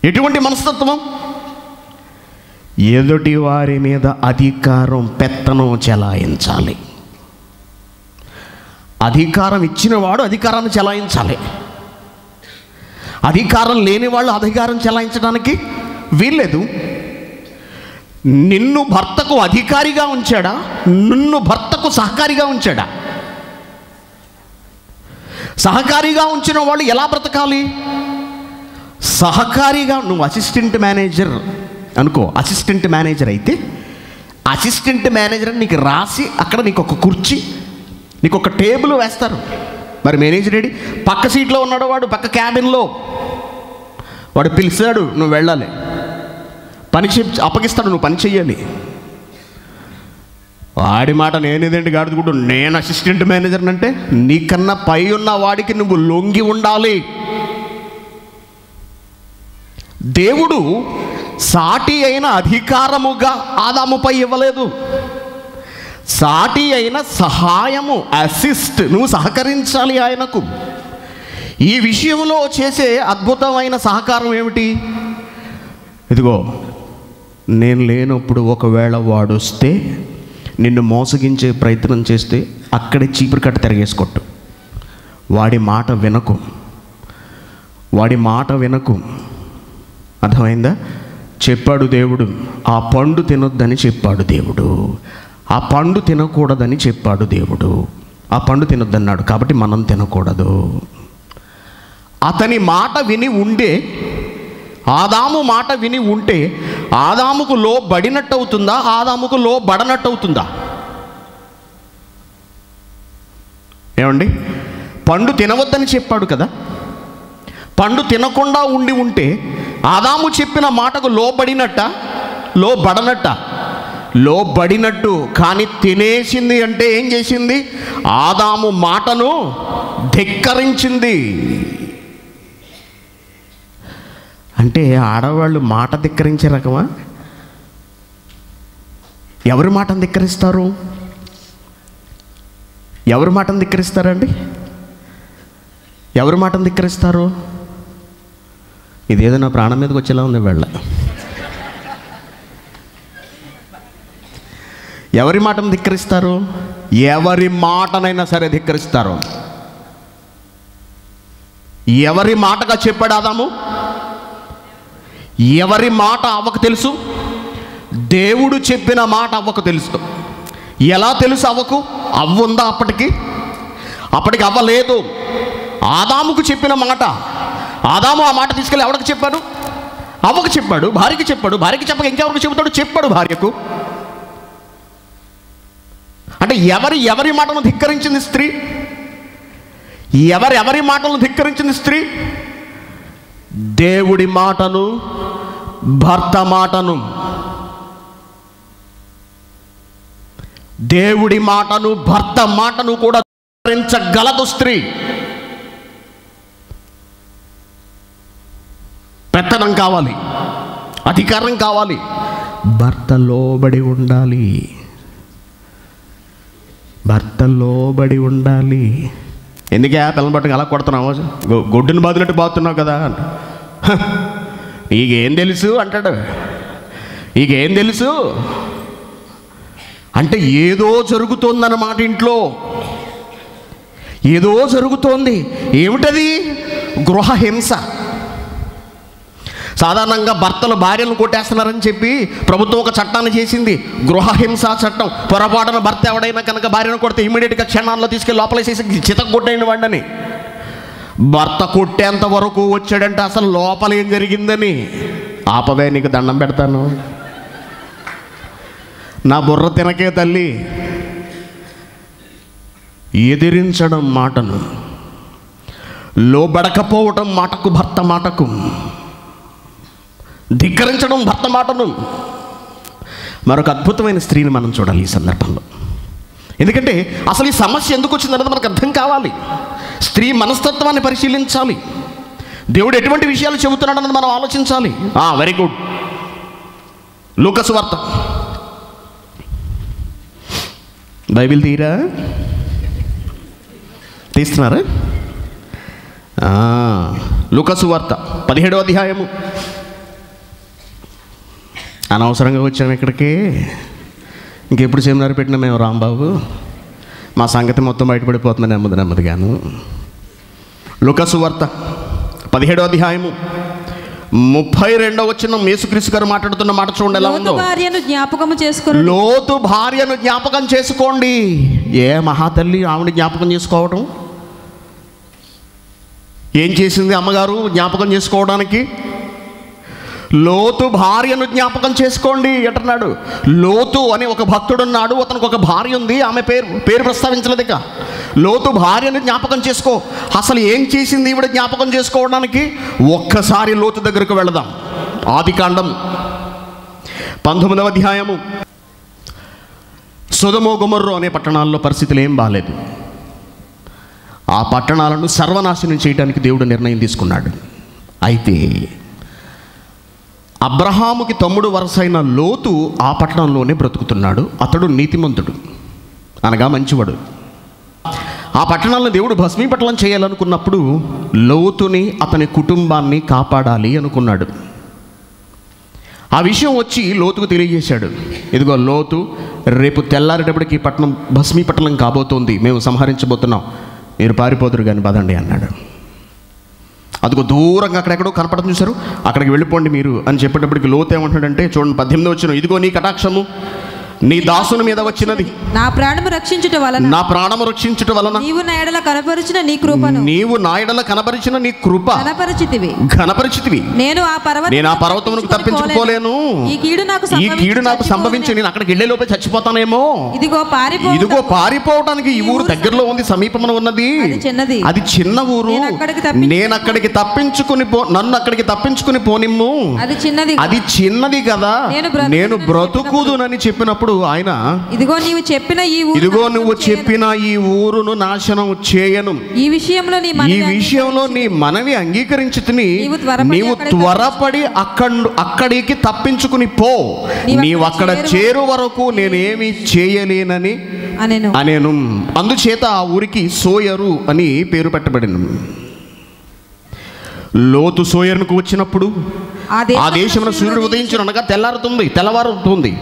ఎటువంటి మనస్తత్వం? ఎదుటి వారి మీద అధికారం, పెత్తనం చెలాయించాలి. అధికారం ఇచ్చినవాడు అధికారాన్ని చెలాయించాలి. అధికారం లేని వాళ్ళు అధికారం చెలాయించడానికి వీల్లేదు. నిన్ను భర్తకు అధికారిగా ఉంచాడా? నిన్ను భర్తకు సహకారిగా ఉంచాడా? సహకారిగా ఉంచిన వాళ్ళు ఎలా బ్రతకాలి? సహకారిగా. నువ్వు అసిస్టెంట్ మేనేజర్ అనుకో. అసిస్టెంట్ మేనేజర్ అయితే అసిస్టెంట్ మేనేజర్ అని నీకు రాసి అక్కడ నీకు ఒక కుర్చీ, నీకు ఒక టేబుల్ వేస్తారు. మరి మేనేజర్ ఏడి? పక్క సీట్లో ఉన్నాడు వాడు, పక్క క్యాబిన్లో. వాడు పిలిచాడు, నువ్వు వెళ్ళాలి. పని అప్పగిస్తాడు, నువ్వు పని చెయ్యాలి. వాడి మాట నేనేదేంటి గాడుకుంటూ నేను అసిస్టెంట్ మేనేజర్ అంటే నీకన్నా పై ఉన్న వాడికి నువ్వు లొంగి ఉండాలి. దేవుడు సాటి అయిన అధికారముగా ఆదాముపై ఇవ్వలేదు. సాటి అయిన సహాయము, అసిస్ట్, నువ్వు సహకరించాలి ఆయనకు. ఈ విషయంలో చేసే అద్భుతమైన సహకారం ఏమిటి? ఇదిగో, నేను లేనప్పుడు ఒకవేళ వాడు వస్తే నిన్ను మోసగించే ప్రయత్నం చేస్తే అక్కడే చీపురు కట్ట తిరగేసుకొట్టు. వాడి మాట వినకు, వాడి మాట వినకు. అర్థమైందా? చెప్పాడు దేవుడు, ఆ పండు తినొద్దని చెప్పాడు దేవుడు, ఆ పండు తినకూడదని చెప్పాడు దేవుడు. ఆ పండు తినొద్దన్నాడు కాబట్టి మనం తినకూడదు. అతని మాట విని ఉండే, ఆదాము మాట విని ఉంటే ఆదాముకు లోబడినట్టు అవుతుందా? ఆదాముకు లోబడనట్టు అవుతుందా? ఏమండి? పండు తినవద్దని చెప్పాడు కదా, పండు తినకుండా ఉంటే ఆదాము చెప్పిన మాటకు లోబడినట్ట, లోబడనట్ట? లోబడినట్టు. కానీ తినేసింది అంటే ఏం చేసింది? ఆదాము మాటను ధిక్కరించింది. అంటే ఆడవాళ్ళు మాట ధిక్కరించే రకమా? ఎవరి మాటను ధిక్కరిస్తారు? ఎవరి మాటను ధిక్కరిస్తారండి? ఎవరి మాటను ధిక్కరిస్తారు? ఇదేదో నా ప్రాణం మీదకి వచ్చేలా ఉంది వీళ్ళ. ఎవరి మాటను ధిక్కరిస్తారు? ఎవరి మాటనైనా సరే ధిక్కరిస్తారు. ఎవరి మాటగా చెప్పాడు ఆదాము? ఎవరి మాట అవ్వకు తెలుసు? దేవుడు చెప్పిన మాట అవ్వకు తెలుసు. ఎలా తెలుసు అవ్వకు? అవ్వుందా అప్పటికి? అప్పటికి అవ్వలేదు. ఆదాముకు చెప్పిన మాట, ఆదాము ఆ మాట తీసుకెళ్ళి ఎవరికి చెప్పాడు? అవ్వకు చెప్పాడు, భార్యకి చెప్పాడు. భార్యకి చెప్పక ఇంకెవరికి చెబుతాడు? చెప్పాడు భార్యకు. అంటే ఎవరి మాటను ధిక్కరించింది స్త్రీ? ఎవరి మాటలను ధిక్కరించింది స్త్రీ? దేవుడి మాటను, భర్త మాటను. దేవుడి మాటను, భర్త మాటను కూడా నియంత్రించగలదు స్త్రీ. పెత్తనం కావాలి, అధికారం కావాలి, భర్త లోబడి ఉండాలి. భర్త లోబడి ఉండాలి. ఎందుకే పిల్లలు పట్టుకు అలా కొడుతున్నావు, గొడ్డుని బాదులట్టు బాగుతున్నావు కదా. ఈగేం తెలుసు అంటాడు. ఈగేం తెలుసు అంటే ఏదో జరుగుతోందన్నమాట. ఇంట్లో ఏదో జరుగుతోంది. ఏమిటది? గృహహింస. సాధారణంగా భర్తలు భార్యలను కొట్టేస్తున్నారని చెప్పి ప్రభుత్వం ఒక చట్టాన్ని చేసింది, గృహహింసా చట్టం. పొరపాటున భర్త ఎవడైనా కనుక భార్యను కొడితే ఇమీడియట్గా క్షణాల్లో తీసుకెళ్ళి లోపలేసేసి చితక కొట్టేయండి వాడిని. భర్త కొట్టేంత వరకు వచ్చాడంటే అసలు లోపల ఏం జరిగిందని, ఆపవే నీకు దండం పెడతాను, నా బుర్ర తినకే తల్లి. ఎదిరించడం మాటను, లోబడకపోవటం మాటకు, భర్త మాటకు, ధిక్కరించడం భర్త మాటను. మరొక అద్భుతమైన స్త్రీని మనం చూడాలి ఈ సందర్భంలో. ఎందుకంటే అసలు ఈ సమస్య ఎందుకు వచ్చిందన్నది మనకు అర్థం కావాలి. స్త్రీ మనస్తత్వాన్ని పరిశీలించాలి. దేవుడు ఎటువంటి విషయాలు చెబుతున్నాడన్నది మనం ఆలోచించాలి. Very good. లూకా సువార్త. బైబిల్ తీరా తీస్తున్నారా? లూకా సువార్త 17వ అధ్యాయము. అనవసరంగా వచ్చాము ఇక్కడికి. ఇంకెప్పుడు సెమినార్ పెట్టినా మేము రాంబాబు, మా సంగతి మొత్తం బయటపడిపోతుంది నెమ్మదిగాను. లూకా సువార్త 17వ అధ్యాయము 32వ వచనం. యేసుక్రీస్తు గారు మాట్లాడుతున్న మాట చూడండి ఎలా ఉందో. లోతు భార్యను జ్ఞాపకం చేసుకోండి. ఏ మహాతల్లి ఆవిడ జ్ఞాపకం చేసుకోవడం? ఏం చేసింది అమ్మగారు జ్ఞాపకం చేసుకోవడానికి? లోతు భార్యను జ్ఞాపకం చేసుకోండి అంటున్నాడు. లోతు అని ఒక భక్తుడున్నాడు, అతనికి ఒక భార్య ఉంది. ఆమె పేరు ప్రస్తావించలేదు. ఇక లోతు భార్యను జ్ఞాపకం చేసుకో. అసలు ఏం చేసింది ఈవిడ జ్ఞాపకం చేసుకోవడానికి? ఒక్కసారి లోతు దగ్గరకు వెళదాం. ఆదికాండం 19వ అధ్యాయము. సొదొమ గొమొర్రా అనే పట్టణాల్లో పరిస్థితులు ఏం బాలేదు. ఆ పట్టణాలను సర్వనాశనం చేయడానికి దేవుడు నిర్ణయం తీసుకున్నాడు. అయితే అబ్రహాముకి తమ్ముడు వరసైన లోతు ఆ పట్టణంలోనే బ్రతుకుతున్నాడు. అతడు నీతిమంతుడు, అనగా మంచివాడు. ఆ పట్టణాలను దేవుడు భస్మీపట్నం చేయాలనుకున్నప్పుడు లోతుని, అతని కుటుంబాన్ని కాపాడాలి అనుకున్నాడు. ఆ విషయం వచ్చి లోతుకు తెలియజేశాడు. ఇదిగో లోతు, రేపు తెల్లారేటప్పటికి ఈ పట్టణం భస్మీపట్నం కాబోతోంది, మేము సంహరించబోతున్నాం, మీరు పారిపోతురు కానీ పదండి అన్నాడు. అదిగో దూరంగా అక్కడెక్కడో కనపడడం చూశారు, అక్కడికి వెళ్ళిపోండి మీరు అని చెప్పేటప్పటికి లోతు ఏమంటాడంటే, చూడండి 18వ వచనం. ఇదిగో నీ కటాక్షము నీ దాసుని మీద వచ్చినది, నా ప్రాణము రక్షించుట వలన, నా ప్రాణము రక్షించుట వలన నీవు నా ఎడల కనపరిచిన నీ కృపను, నీవు నా ఎడల కనపరిచిన నీ కృప ఘనపరిచితివి. నేను ఆ పర్వతమునకు తప్పించుకోలేను. ఈ కీడు నాకు సంభవించి నేను అక్కడికి వెళ్ళే లోపే చచ్చిపోతానేమో. ఇదిగో పారిపోవడానికి ఈ ఊరు దగ్గరలో ఉంది, సమీపమున ఉన్నది, అది చిన్న ఊరు. నేను అక్కడికి తప్పించుకుని నన్ను అక్కడికి తప్పించుకుని పోనిమ్ము, అది చిన్నది కదా, నేను బ్రతుకుదునని చెప్పినప్పుడు ఆయన, ఇదిగో నువ్వు చెప్పిన ఈ ఊరును నాశనం చేయను. ఈ విషయంలో నీ మనవి అంగీకరించుకుని నీవు త్వరపడి అక్కడికి తప్పించుకుని పో. నీవు అక్కడ చేరు వరకు నేనేమి చేయలేనని అనేను. అందుచేత ఆ ఊరికి సోయరు అని పేరు పెట్టబడింది. లోతు సోయరుకు వచ్చినప్పుడు ఆ దేశంలో సూర్యుడు ఉదయించును, అనగా తెల్లవారుతుంది.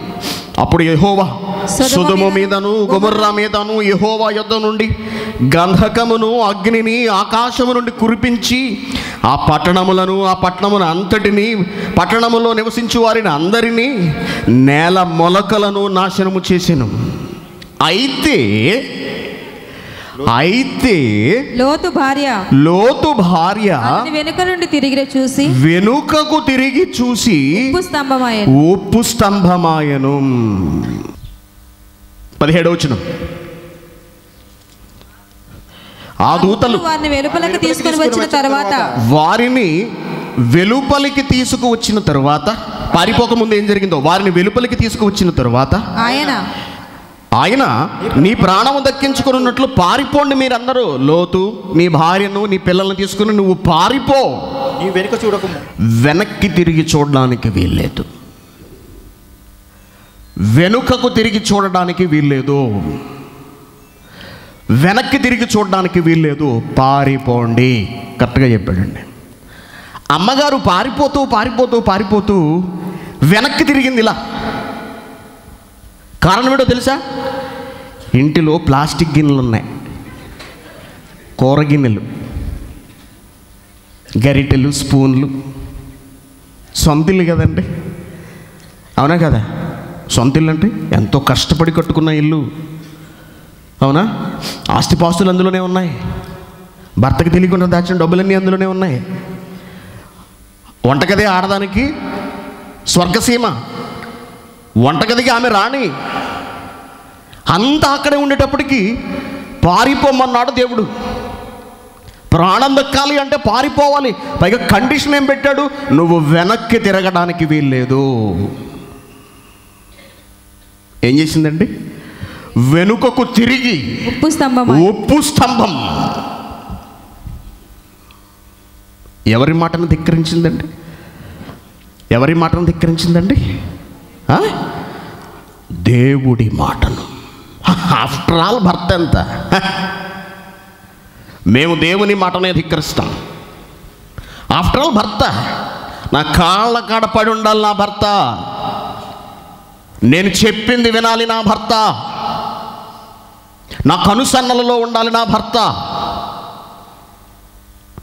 అప్పుడు యెహోవా సొదొమ మీదను గొమొర్రా మీదను యెహోవా యొద్ద నుండి గంధకమును అగ్నిని ఆకాశము నుండి కురిపించి ఆ పట్టణములను ఆ పట్టణమును అంతటిని పట్టణములో నివసించు వారిని అందరినీ నేల మొలకలను నాశనము చేసెను. అయితే లోతు భార్య వెనుకకు తిరిగి చూసి ఉప్పు స్తంభమాయను. 17వ వచనం. ఆ దూతలు వారిని వెలుపలికి తీసుకువచ్చిన తర్వాత పారిపోక ముందు ఏం జరిగిందో, వారిని వెలుపలికి తీసుకువచ్చిన తర్వాత ఆయన నీ ప్రాణము దక్కించుకున్నట్లు పారిపోండి మీరందరూ. లోతు నీ భార్యను నీ పిల్లల్ని తీసుకుని నువ్వు పారిపో. నీ వెనుక చూడకు. వెనక్కి తిరిగి చూడడానికి వీల్లేదు. వెనుకకు తిరిగి చూడడానికి వీల్లేదు. వెనక్కి తిరిగి చూడడానికి వీల్లేదు. పారిపోండి. కరెక్ట్గా చెప్పాడండి. అమ్మగారు పారిపోతూ పారిపోతూ పారిపోతూ వెనక్కి తిరిగింది ఇలా. కారణం ఏంటో తెలుసా? ఇంటిలో ప్లాస్టిక్ గిన్నెలు ఉన్నాయి, కూర గిన్నెలు, గరిటెలు, స్పూన్లు. సొంత ఇల్లు కదండి, అవునా కదా? సొంత ఇల్లు అంటే ఎంతో కష్టపడి కట్టుకున్న ఇల్లు, అవునా? ఆస్తిపాస్తులు అందులోనే ఉన్నాయి, భర్తకి తెలియకుండా దాచిన డబ్బులన్నీ అందులోనే ఉన్నాయి. వంటగది ఆడదానికి స్వర్గసీమ, వంటగదికి ఆమె రాణి. అంతా అక్కడే ఉండేటప్పటికి పారిపోమన్నాడు దేవుడు. ప్రాణం దక్కాలి అంటే పారిపోవాలి. పైగా కండిషన్ ఏం పెట్టాడు? నువ్వు వెనక్కి తిరగడానికి వీల్లేదు. ఏం చేసిందండి? వెనుకకు తిరిగి ఉప్పు స్తంభం. ఎవరి మాటను ధిక్కరించిందండి? ఎవరి మాటను ధిక్కరించిందండి? దేవుడి మాటను. ఆఫ్టర్ ఆల్ భర్త ఎంత? మేము దేవుని మాటనే ధిక్కరిస్తాం. ఆఫ్టర్ ఆల్ భర్త. నా కాళ్ళ కాడ పడి ఉండాలి నా భర్త, నేను చెప్పింది వినాలి నా భర్త, నా కనుసన్నలలో ఉండాలి నా భర్త,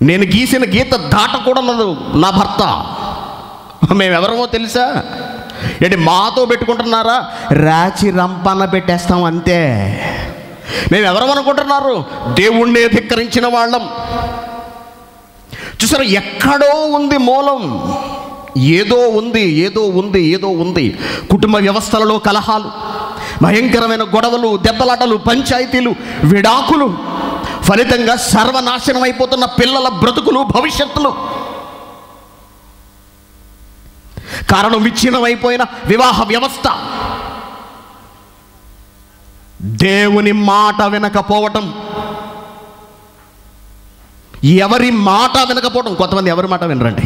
నేను గీసిన గీత దాటకూడదు నా భర్త. మేమెవరమో తెలుసా? ఏంటి మాతో పెట్టుకుంటున్నారా? రాచి రంపన పెట్టేస్తాం అంతే. మేము ఎవరమనుకుంటున్నారు? దేవుణ్ణే ధిక్కరించిన వాళ్ళం. చూసారా, ఎక్కడో ఉంది మూలం. ఏదో ఉంది, ఏదో ఉంది, ఏదో ఉంది. కుటుంబ వ్యవస్థలలో కలహాలు, భయంకరమైన గొడవలు, దెబ్బలాటలు, పంచాయతీలు, విడాకులు, ఫలితంగా సర్వనాశనం అయిపోతున్న పిల్లల బ్రతుకులు, భవిష్యత్తులు. కారణం విచ్ఛిన్నమైపోయిన వివాహ వ్యవస్థ. దేవుని మాట వినకపోవటం. ఎవరి మాట వినకపోవటం. కొంతమంది ఎవరి మాట వినరండి.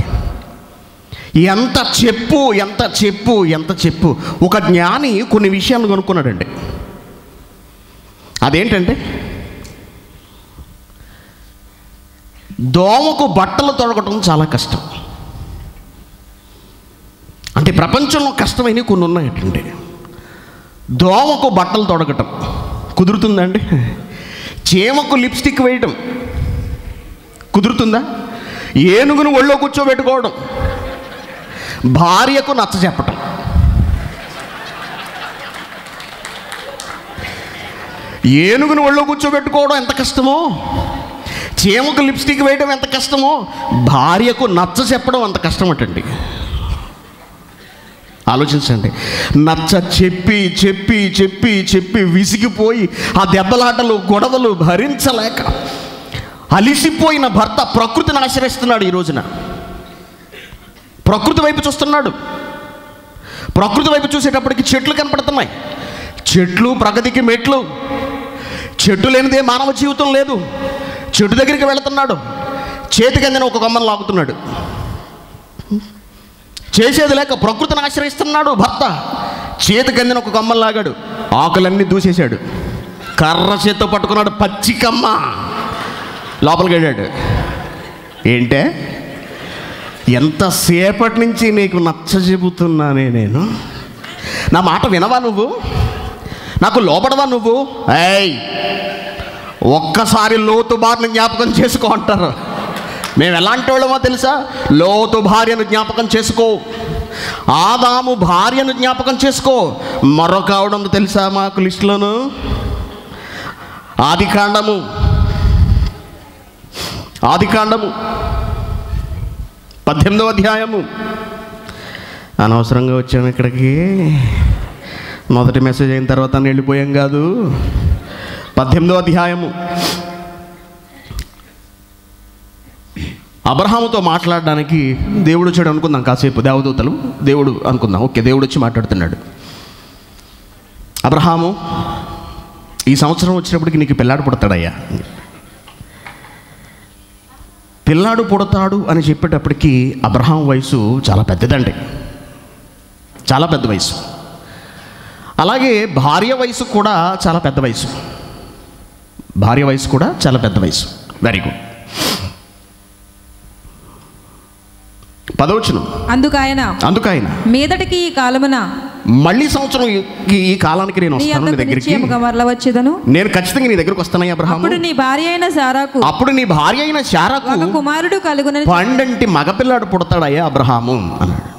ఎంత చెప్పు ఎంత చెప్పు ఎంత చెప్పు. ఒక జ్ఞాని కొన్ని విషయాలు కనుక్కున్నాడండి. అదేంటంటే, దోమకు బట్టలు తొడగటం చాలా కష్టం. అంటే ప్రపంచంలో కష్టమైన కొన్ని ఉన్నాయటండి. దోమకు బట్టలు తొడగటం కుదురుతుందండి? చీమకు లిప్స్టిక్ వేయటం కుదురుతుందా? ఏనుగును ఒళ్ళో కూర్చోబెట్టుకోవడం, భార్యకు నచ్చ చెప్పటం, ఏనుగును ఒళ్ళో కూర్చోబెట్టుకోవడం ఎంత కష్టమో, చీమకు లిప్స్టిక్ వేయడం ఎంత కష్టమో, భార్యకు నచ్చ చెప్పడం అంత కష్టమటండి. ఆలోచించండి. నచ్చ చెప్పి చెప్పి చెప్పి చెప్పి విసిగిపోయి ఆ దెబ్బలాటలు, గొడవలు భరించలేక అలిసిపోయిన భర్త ప్రకృతిని ఆశ్రయిస్తున్నాడు. ఈ రోజున ప్రకృతి వైపు చూస్తున్నాడు. ప్రకృతి వైపు చూసేటప్పటికి చెట్లు కనపడుతున్నాయి. చెట్లు ప్రగతికి మెట్లు. చెట్టు లేనిదే మానవ జీవితం లేదు. చెట్టు దగ్గరికి వెళుతున్నాడు. చేతికి అందిన ఒక కొమ్మను లాగుతున్నాడు. చేసేది లేక ప్రకృతిని ఆశ్రయిస్తున్నాడు భర్త. చేతికి అందిన ఒక కొమ్మను లాగాడు, ఆకులన్నీ దూసేశాడు. కర్ర చేత్తో పట్టుకున్నాడు, పచ్చి కమ్మ. లోపలికి వెళ్ళాడు. ఏంటే, ఎంతసేపటి నుంచి నీకు నచ్చ చెబుతున్నానే నేను, నా మాట వినవా నువ్వు? నాకు లోపడవా నువ్వు? ఏయ్, ఒక్కసారి లోతు భార్యను జ్ఞాపకం చేసుకో అంటారు. మేము ఎలాంటి వాళ్ళమో తెలుసా? లోతు భార్యను జ్ఞాపకం చేసుకో, ఆదాము భార్యను జ్ఞాపకం చేసుకో. మరొక ఆవిడ ఉంది తెలుసా మాకు లిస్టులోను? ఆదికాండము 18వ అధ్యాయము. అనవసరంగా వచ్చాము ఇక్కడికి. మొదటి మెసేజ్ అయిన తర్వాత వెళ్ళిపోయాం కాదు. 18వ అధ్యాయము. అబ్రహాముతో మాట్లాడడానికి దేవుడు వచ్చాడు అనుకుందాం. కాసేపు దేవదూతలు, దేవుడు అనుకుందాం. ఓకే, దేవుడు వచ్చి మాట్లాడుతున్నాడు. అబ్రహాము ఈ సంవత్సరం వచ్చినప్పటికి నీకు పిల్లాడు పుడతాడయ్యా. పిల్లాడు పుడతాడు అని చెప్పేటప్పటికి అబ్రహాం వయసు చాలా పెద్దదండి, చాలా పెద్ద వయసు. అలాగే భార్య వయసు కూడా చాలా పెద్ద వయసు, భార్య వయసు కూడా చాలా పెద్ద వయసు. Very good. 10వ వచనం. అందుకైన మీదటికి ఈ కాలమున మళ్ళీ సంవత్సరం ఈ కాలానికి నేను వస్తాను నీ దగ్గరికి, నేను ఖచ్చితంగా నీ దగ్గరికి వస్తానయ్యా అబ్రహాము. అప్పుడు నీ భార్య అయిన శారాకు కుమారుడు కలుగునని, పండంటి మగపిల్లాడు పుడతాడయ్యా అబ్రహాము అన్నాడు.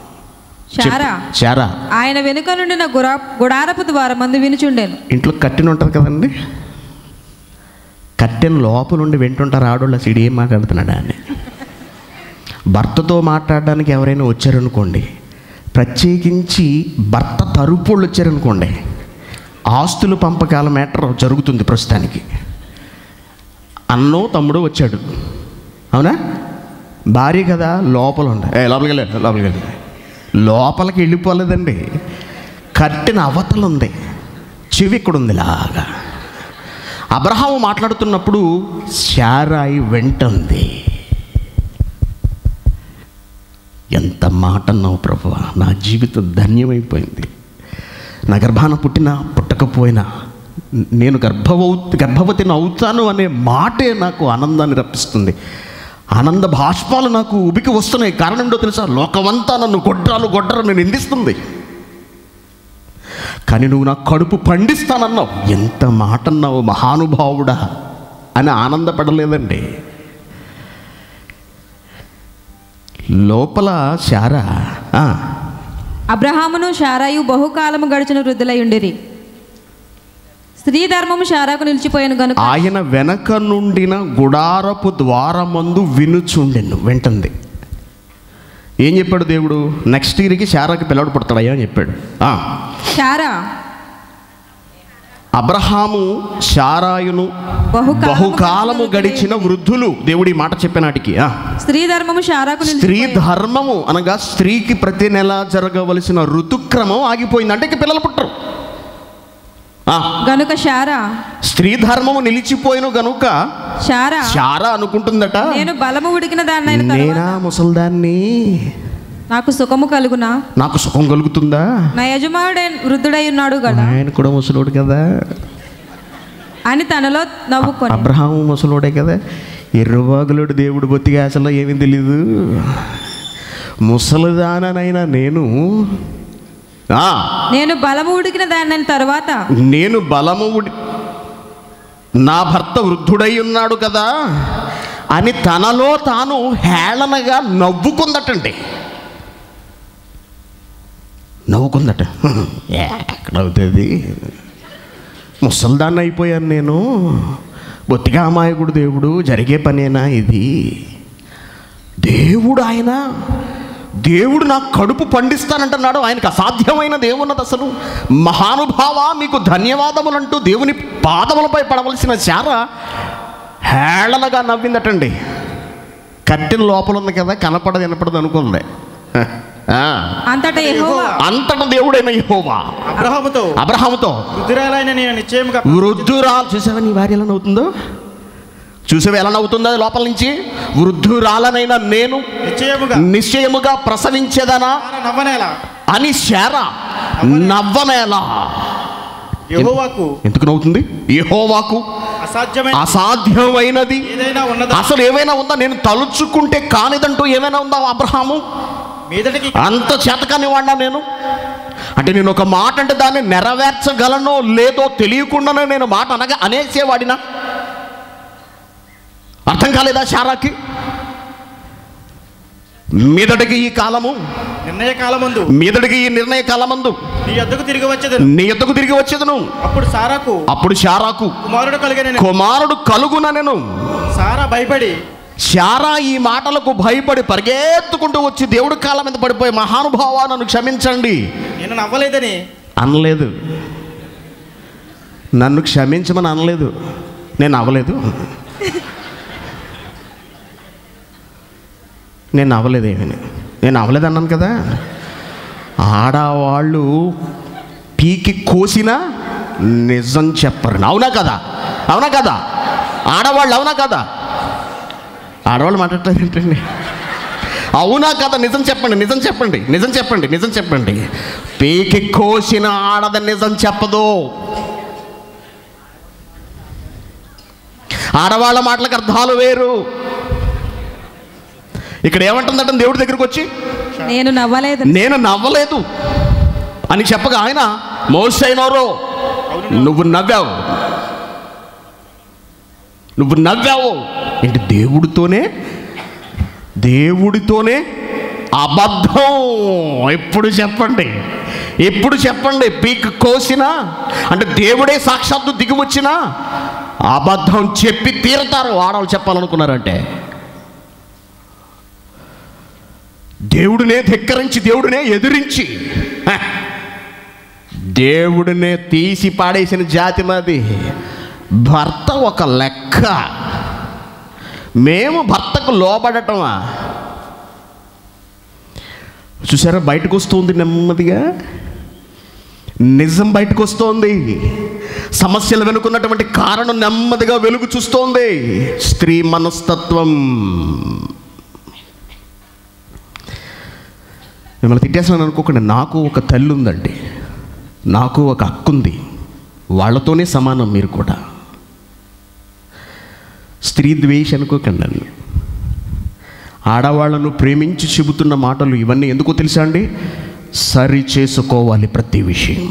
శారా ఆయన వెనుక నుండి గుడారపు ద్వారమందు వినుచుండెను. ఇంట్లో కట్టెన ఉంటుంది కదండి, కట్టెన లోపల నుండి వింటుంటారు ఆడోళ్ళ సిడి ఏం మాట్లాడుతున్నాడా అని. భర్తతో మాట్లాడడానికి ఎవరైనా వచ్చారనుకోండి, ప్రత్యేకించి భర్త తరపుళ్ళు వచ్చారనుకోండి, ఆస్తుల పంపకాల మ్యాటర్ జరుగుతుంది ప్రస్తుతానికి. అన్నో తమ్ముడు వచ్చాడు, అవునా, భార్య కదా లోపల ఉండే, లోపలికి వెళ్ళిపోలేదండి, కట్టిన అవతల ఉంది, చెవి ఇక్కడ ఉంది లాగా. అబ్రహాము మాట్లాడుతున్నప్పుడు శారాయి వెంటుంది. ఎంత మాట అన్నావు ప్రభువా, నా జీవితం ధన్యమైపోయింది. నా గర్భాన పుట్టకపోయినా నేను గర్భవతిని అవుతాను అనే మాటే నాకు ఆనందాన్ని రప్పిస్తుంది. ఆనంద భాష్పాలు నాకు ఉబికి వస్తున్నాయి. కారణం ఏంటో తెలుసా? లోకమంతా నన్ను గొడ్డరు నిందిస్తుంది, కానీ నువ్వు నా కడుపు పండిస్తానన్నావు. ఎంత మాట అన్నావు మహానుభావుడా అని ఆనందపడలేదండి. లోపల శారా అబ్రహామును శారాయు బహుకాలము గడిచిన వృద్ధులై ఉండిరి. స్త్రీ ధర్మము శారాకు నిలిచిపోయాను గనుక ఆయన వెనక నుండిన గుడారపు ద్వారమందు వినుచుండెను. వెంటంది. ఏం చెప్పాడు దేవుడు? నెక్స్ట్ ఇయర్కి శారాకి పిల్లడు పుడతాడయ్యా అని చెప్పాడు. శారా అబ్రహాము శారాయును బహుకాలము గడిచిన వృద్ధులు. దేవుడి మాట చెప్పినాటికి స్త్రీ ధర్మము అనగా స్త్రీకి ప్రతి నెల జరగవలసిన ఋతుక్రమం ఆగిపోయింది, అంటే పిల్లలు పుట్టరు గనుక స్త్రీ ధర్మము నిలిచిపోయిన గనుక శారా అనుకుంటుందట, నేను బలము ఉడికిన దాన్ని, నేనా ముసల్దాన్ని, నాకు సుఖము కలుగునా, నాకు సుఖం కలుగుతుందా, నా యజమానుడు వృద్ధుడై ఉన్నాడు కదా, ఆయన కూడా ముసలోడు కదా అని తనలో నవ్వుకొని. అబ్రహాము ముసలోడే కదా, ఎర్రవాగులోడు దేవుడు బొత్తిగా అసలు ఏమీ తెలీదు. ముసలిదానైనా నేను బలము ఉడికిన దాన్ని తర్వాత నా భర్త వృద్ధుడై ఉన్నాడు కదా అని తనలో తాను హేళనగా నవ్వుకుందటండి. ఎక్కడ అవుతుంది, ముసల్దాన్ని అయిపోయాను నేను, బొత్తిగా అమాయకుడు దేవుడు, జరిగే పనేనా ఇది? దేవుడు నా కడుపు పండిస్తానంటున్నాడు. ఆయనకు అసాధ్యమైన దేవున్నది అసలు. మహానుభావ మీకు ధన్యవాదములంటూ దేవుని పాదములపై పడవలసిన శారా హేళనగా నవ్విందటండి. కట్టిన లోపల ఉంది కదా, వినపడదు అనుకుంది. అంతటా దేవుడైన యెహోవా అబ్రహాముతో వృద్ధురాలు, చూసావా నీ భార్య ఎలా నవ్వుతుందో, చూసావా ఎలా నవ్వుతుందో లోపల నుంచి, వృద్ధురాలనైనా నేను నిశ్చయముగా ప్రసవించేదనా అని శారా నవ్వనేలా. ఎందుకు నవ్వుతుంది? యెహోవాకు అసాధ్యమైనది అసలు ఏమైనా ఉందా? నేను తలుచుకుంటే కానిదంటూ ఏమైనా ఉందా అబ్రహాము? అంత చేతకాని వాడినా నేను, అంటే నేను ఒక మాట అంటే దాన్ని నెరవేర్చగలనో లేదో తెలియకుండానే నేను మాట అనేసేవాడినా? అర్థం కాలేదా శారాకి? మీదటికి ఈ నిర్ణయ కాలమందు నీ యొద్దకు తిరిగి వచ్చేదను. అప్పుడు శారాకు కుమారుడు కలుగుననెను. శారా ఈ మాటలకు భయపడి పరిగెత్తుకుంటూ వచ్చి దేవుడి కాళ్ళ మీద పడిపోయి, మహానుభావా నన్ను క్షమించండి, నేను నవ్వలేదని అనలేదు. నన్ను క్షమించమని అనలేదు, నేను అవ్వలేదు, నేను అవ్వలేదు అన్నాను కదా. ఆడవాళ్ళు పీకి కోసినా నిజం చెప్పరు. అవునా కదా? అవునా కదా? ఆడవాళ్ళు అవునా కదా? ఆడవాళ్ళు మాట్లాడతారు ఏంటండి? అవునా కదా? నిజం చెప్పండి, నిజం చెప్పండి, నిజం చెప్పండి, నిజం చెప్పండి. పీకి కోసిన ఆడద నిజం చెప్పదు. ఆడవాళ్ళ మాటలకు అర్థాలు వేరు. ఇక్కడ ఏమంటుందంటే దేవుడి దగ్గరికి వచ్చి నేను నవ్వలేదు అని చెప్పగా ఆయన మోషే నోరు నువ్వు నవ్వావు ఏంటి? దేవుడితోనే అబద్ధం. ఇప్పుడు చెప్పండి పీక్ కోసినా అంటే దేవుడే సాక్షాత్తు దిగి వచ్చినా అబద్ధం చెప్పి తీరతారు ఆడవాళ్ళు చెప్పాలనుకున్నారంటే. దేవుడినే ధిక్కరించి, దేవుడినే ఎదిరించి, దేవుడినే తీసి పాడేసిన జాతి మాది. భర్త ఒక లెక్క, మేము భర్తకు లోబడటమా? చూసారా, బయటకు వస్తుంది నెమ్మదిగా, నిజం బయటకు వస్తోంది. సమస్యలు వెనుకున్నటువంటి కారణం నెమ్మదిగా వెలుగు చూస్తోంది. స్త్రీ మనస్తత్వం. మిమ్మల్ని తిట్టేసాను అనుకోకండి. నాకు ఒక తల్లి ఉందండి, నాకు ఒక అక్క ఉంది, వాళ్ళతోనే సమానం మీరు కూడా. స్త్రీ ద్వేష అనుకోకండి. ఆడవాళ్లను ప్రేమించి చెబుతున్న మాటలు ఇవన్నీ ఎందుకో తెలుసా అండి? సరి చేసుకోవాలి ప్రతి విషయం.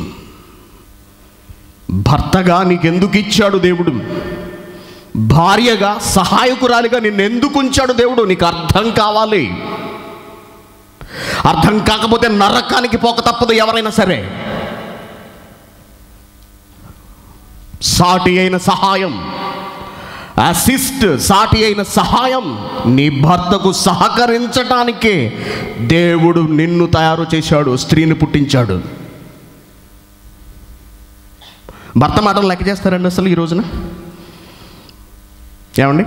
భర్తగా నీకెందుకు ఇచ్చాడు దేవుడు? భార్యగా సహాయకురాలిగా నిన్నెందుకు ఉంచాడు దేవుడు? నీకు అర్థం కావాలి. అర్థం కాకపోతే నరకానికి పోక తప్పదు ఎవరైనా సరే. సాటి అయిన సహాయం, సాటి అయిన సహాయం నీ భర్తకు సహకరించటానికే దేవుడు నిన్ను తయారు చేశాడు, స్త్రీని పుట్టించాడు. భర్త మాటలు లెక్క చేస్తారండి అసలు ఈ రోజున? ఏమండి,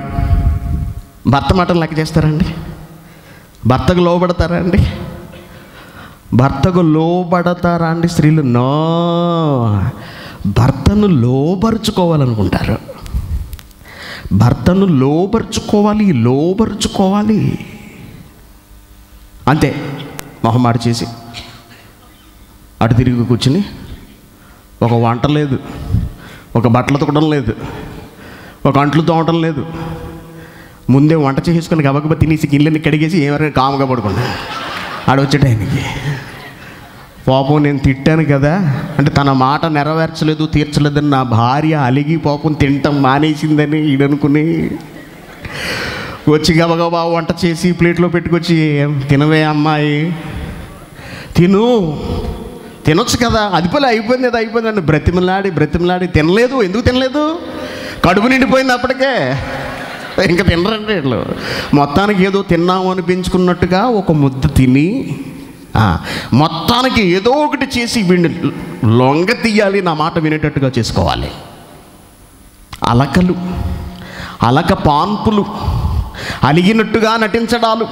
భర్త మాటలు లెక్క చేస్తారండి? భర్తకు లోబడతారా అండి? భర్తకు లోబడతారా అండి స్త్రీలు? నో, భర్తను లోబరుచుకోవాలనుకుంటారు. భర్తను లోబరుచుకోవాలి అంతే. మొహమాట చేసి అటు తిరిగి కూర్చుని ఒక వంట లేదు, ఒక బట్టలు తొక్కడం లేదు, ఒక అంట్లు తోమటం లేదు. ముందే వంట చేసుకుని గబగబా తినేసి గిన్నెని కడిగేసి ఏమైనా కాముగా పడుకున్నా ఆడొచ్చేట ఆయనకి పాపం నేను తిట్టాను కదా అంటే తన మాట నెరవేర్చలేదు, తీర్చలేదని నా భార్య అలిగి పాపం తినటం మానేసిందని ఈడనుకుని వచ్చి గబగబా వంట చేసి ప్లేట్లో పెట్టుకొచ్చి తినవే అమ్మాయి, తినొచ్చు కదా, అదిపోలే అయిపోయింది, అది అయిపోయింది అని బ్రతిమలాడి తినలేదు. ఎందుకు తినలేదు? కడుపు నిండిపోయింది అప్పటికే, ఇంకా తినరండి వీళ్ళు. మొత్తానికి ఏదో తిన్నాము అనిపించుకున్నట్టుగా ఒక ముద్ద తిని మొత్తానికి ఏదో ఒకటి చేసి వీడిని లొంగ తీయాలి, నా మాట వినేటట్టుగా చేసుకోవాలి. అలక పాన్పులు, అలిగినట్టుగా నటించడాలు,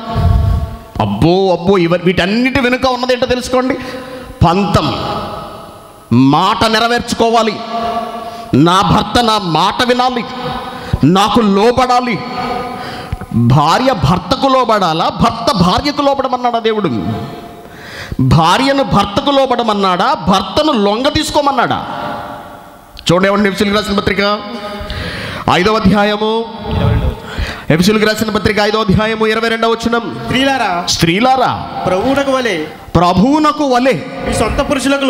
అబ్బో వీటన్నిటి వెనుక ఉన్నదేంటో తెలుసుకోండి. పంతం. మాట నెరవేర్చుకోవాలి. నా భర్త నా మాట వినాలి, నాకు లోబడాలి. భార్య భర్తకు లోబడాలా? భర్త భార్యకు లోబడమన్నాడా దేవుడు? భార్యను భర్తకు లోబడమన్నాడా? భర్తను లొంగ తీసుకోమన్నాడా? చూడండి ఎఫెసీయులకు రాసిన పత్రిక 5వ అధ్యాయము, ఎఫెసీయులకు రాసిన పత్రిక 5వ అధ్యాయము 22వ వచనం. స్త్రీలారా ప్రభువునకు వలె మీ సొంత పురుషులకు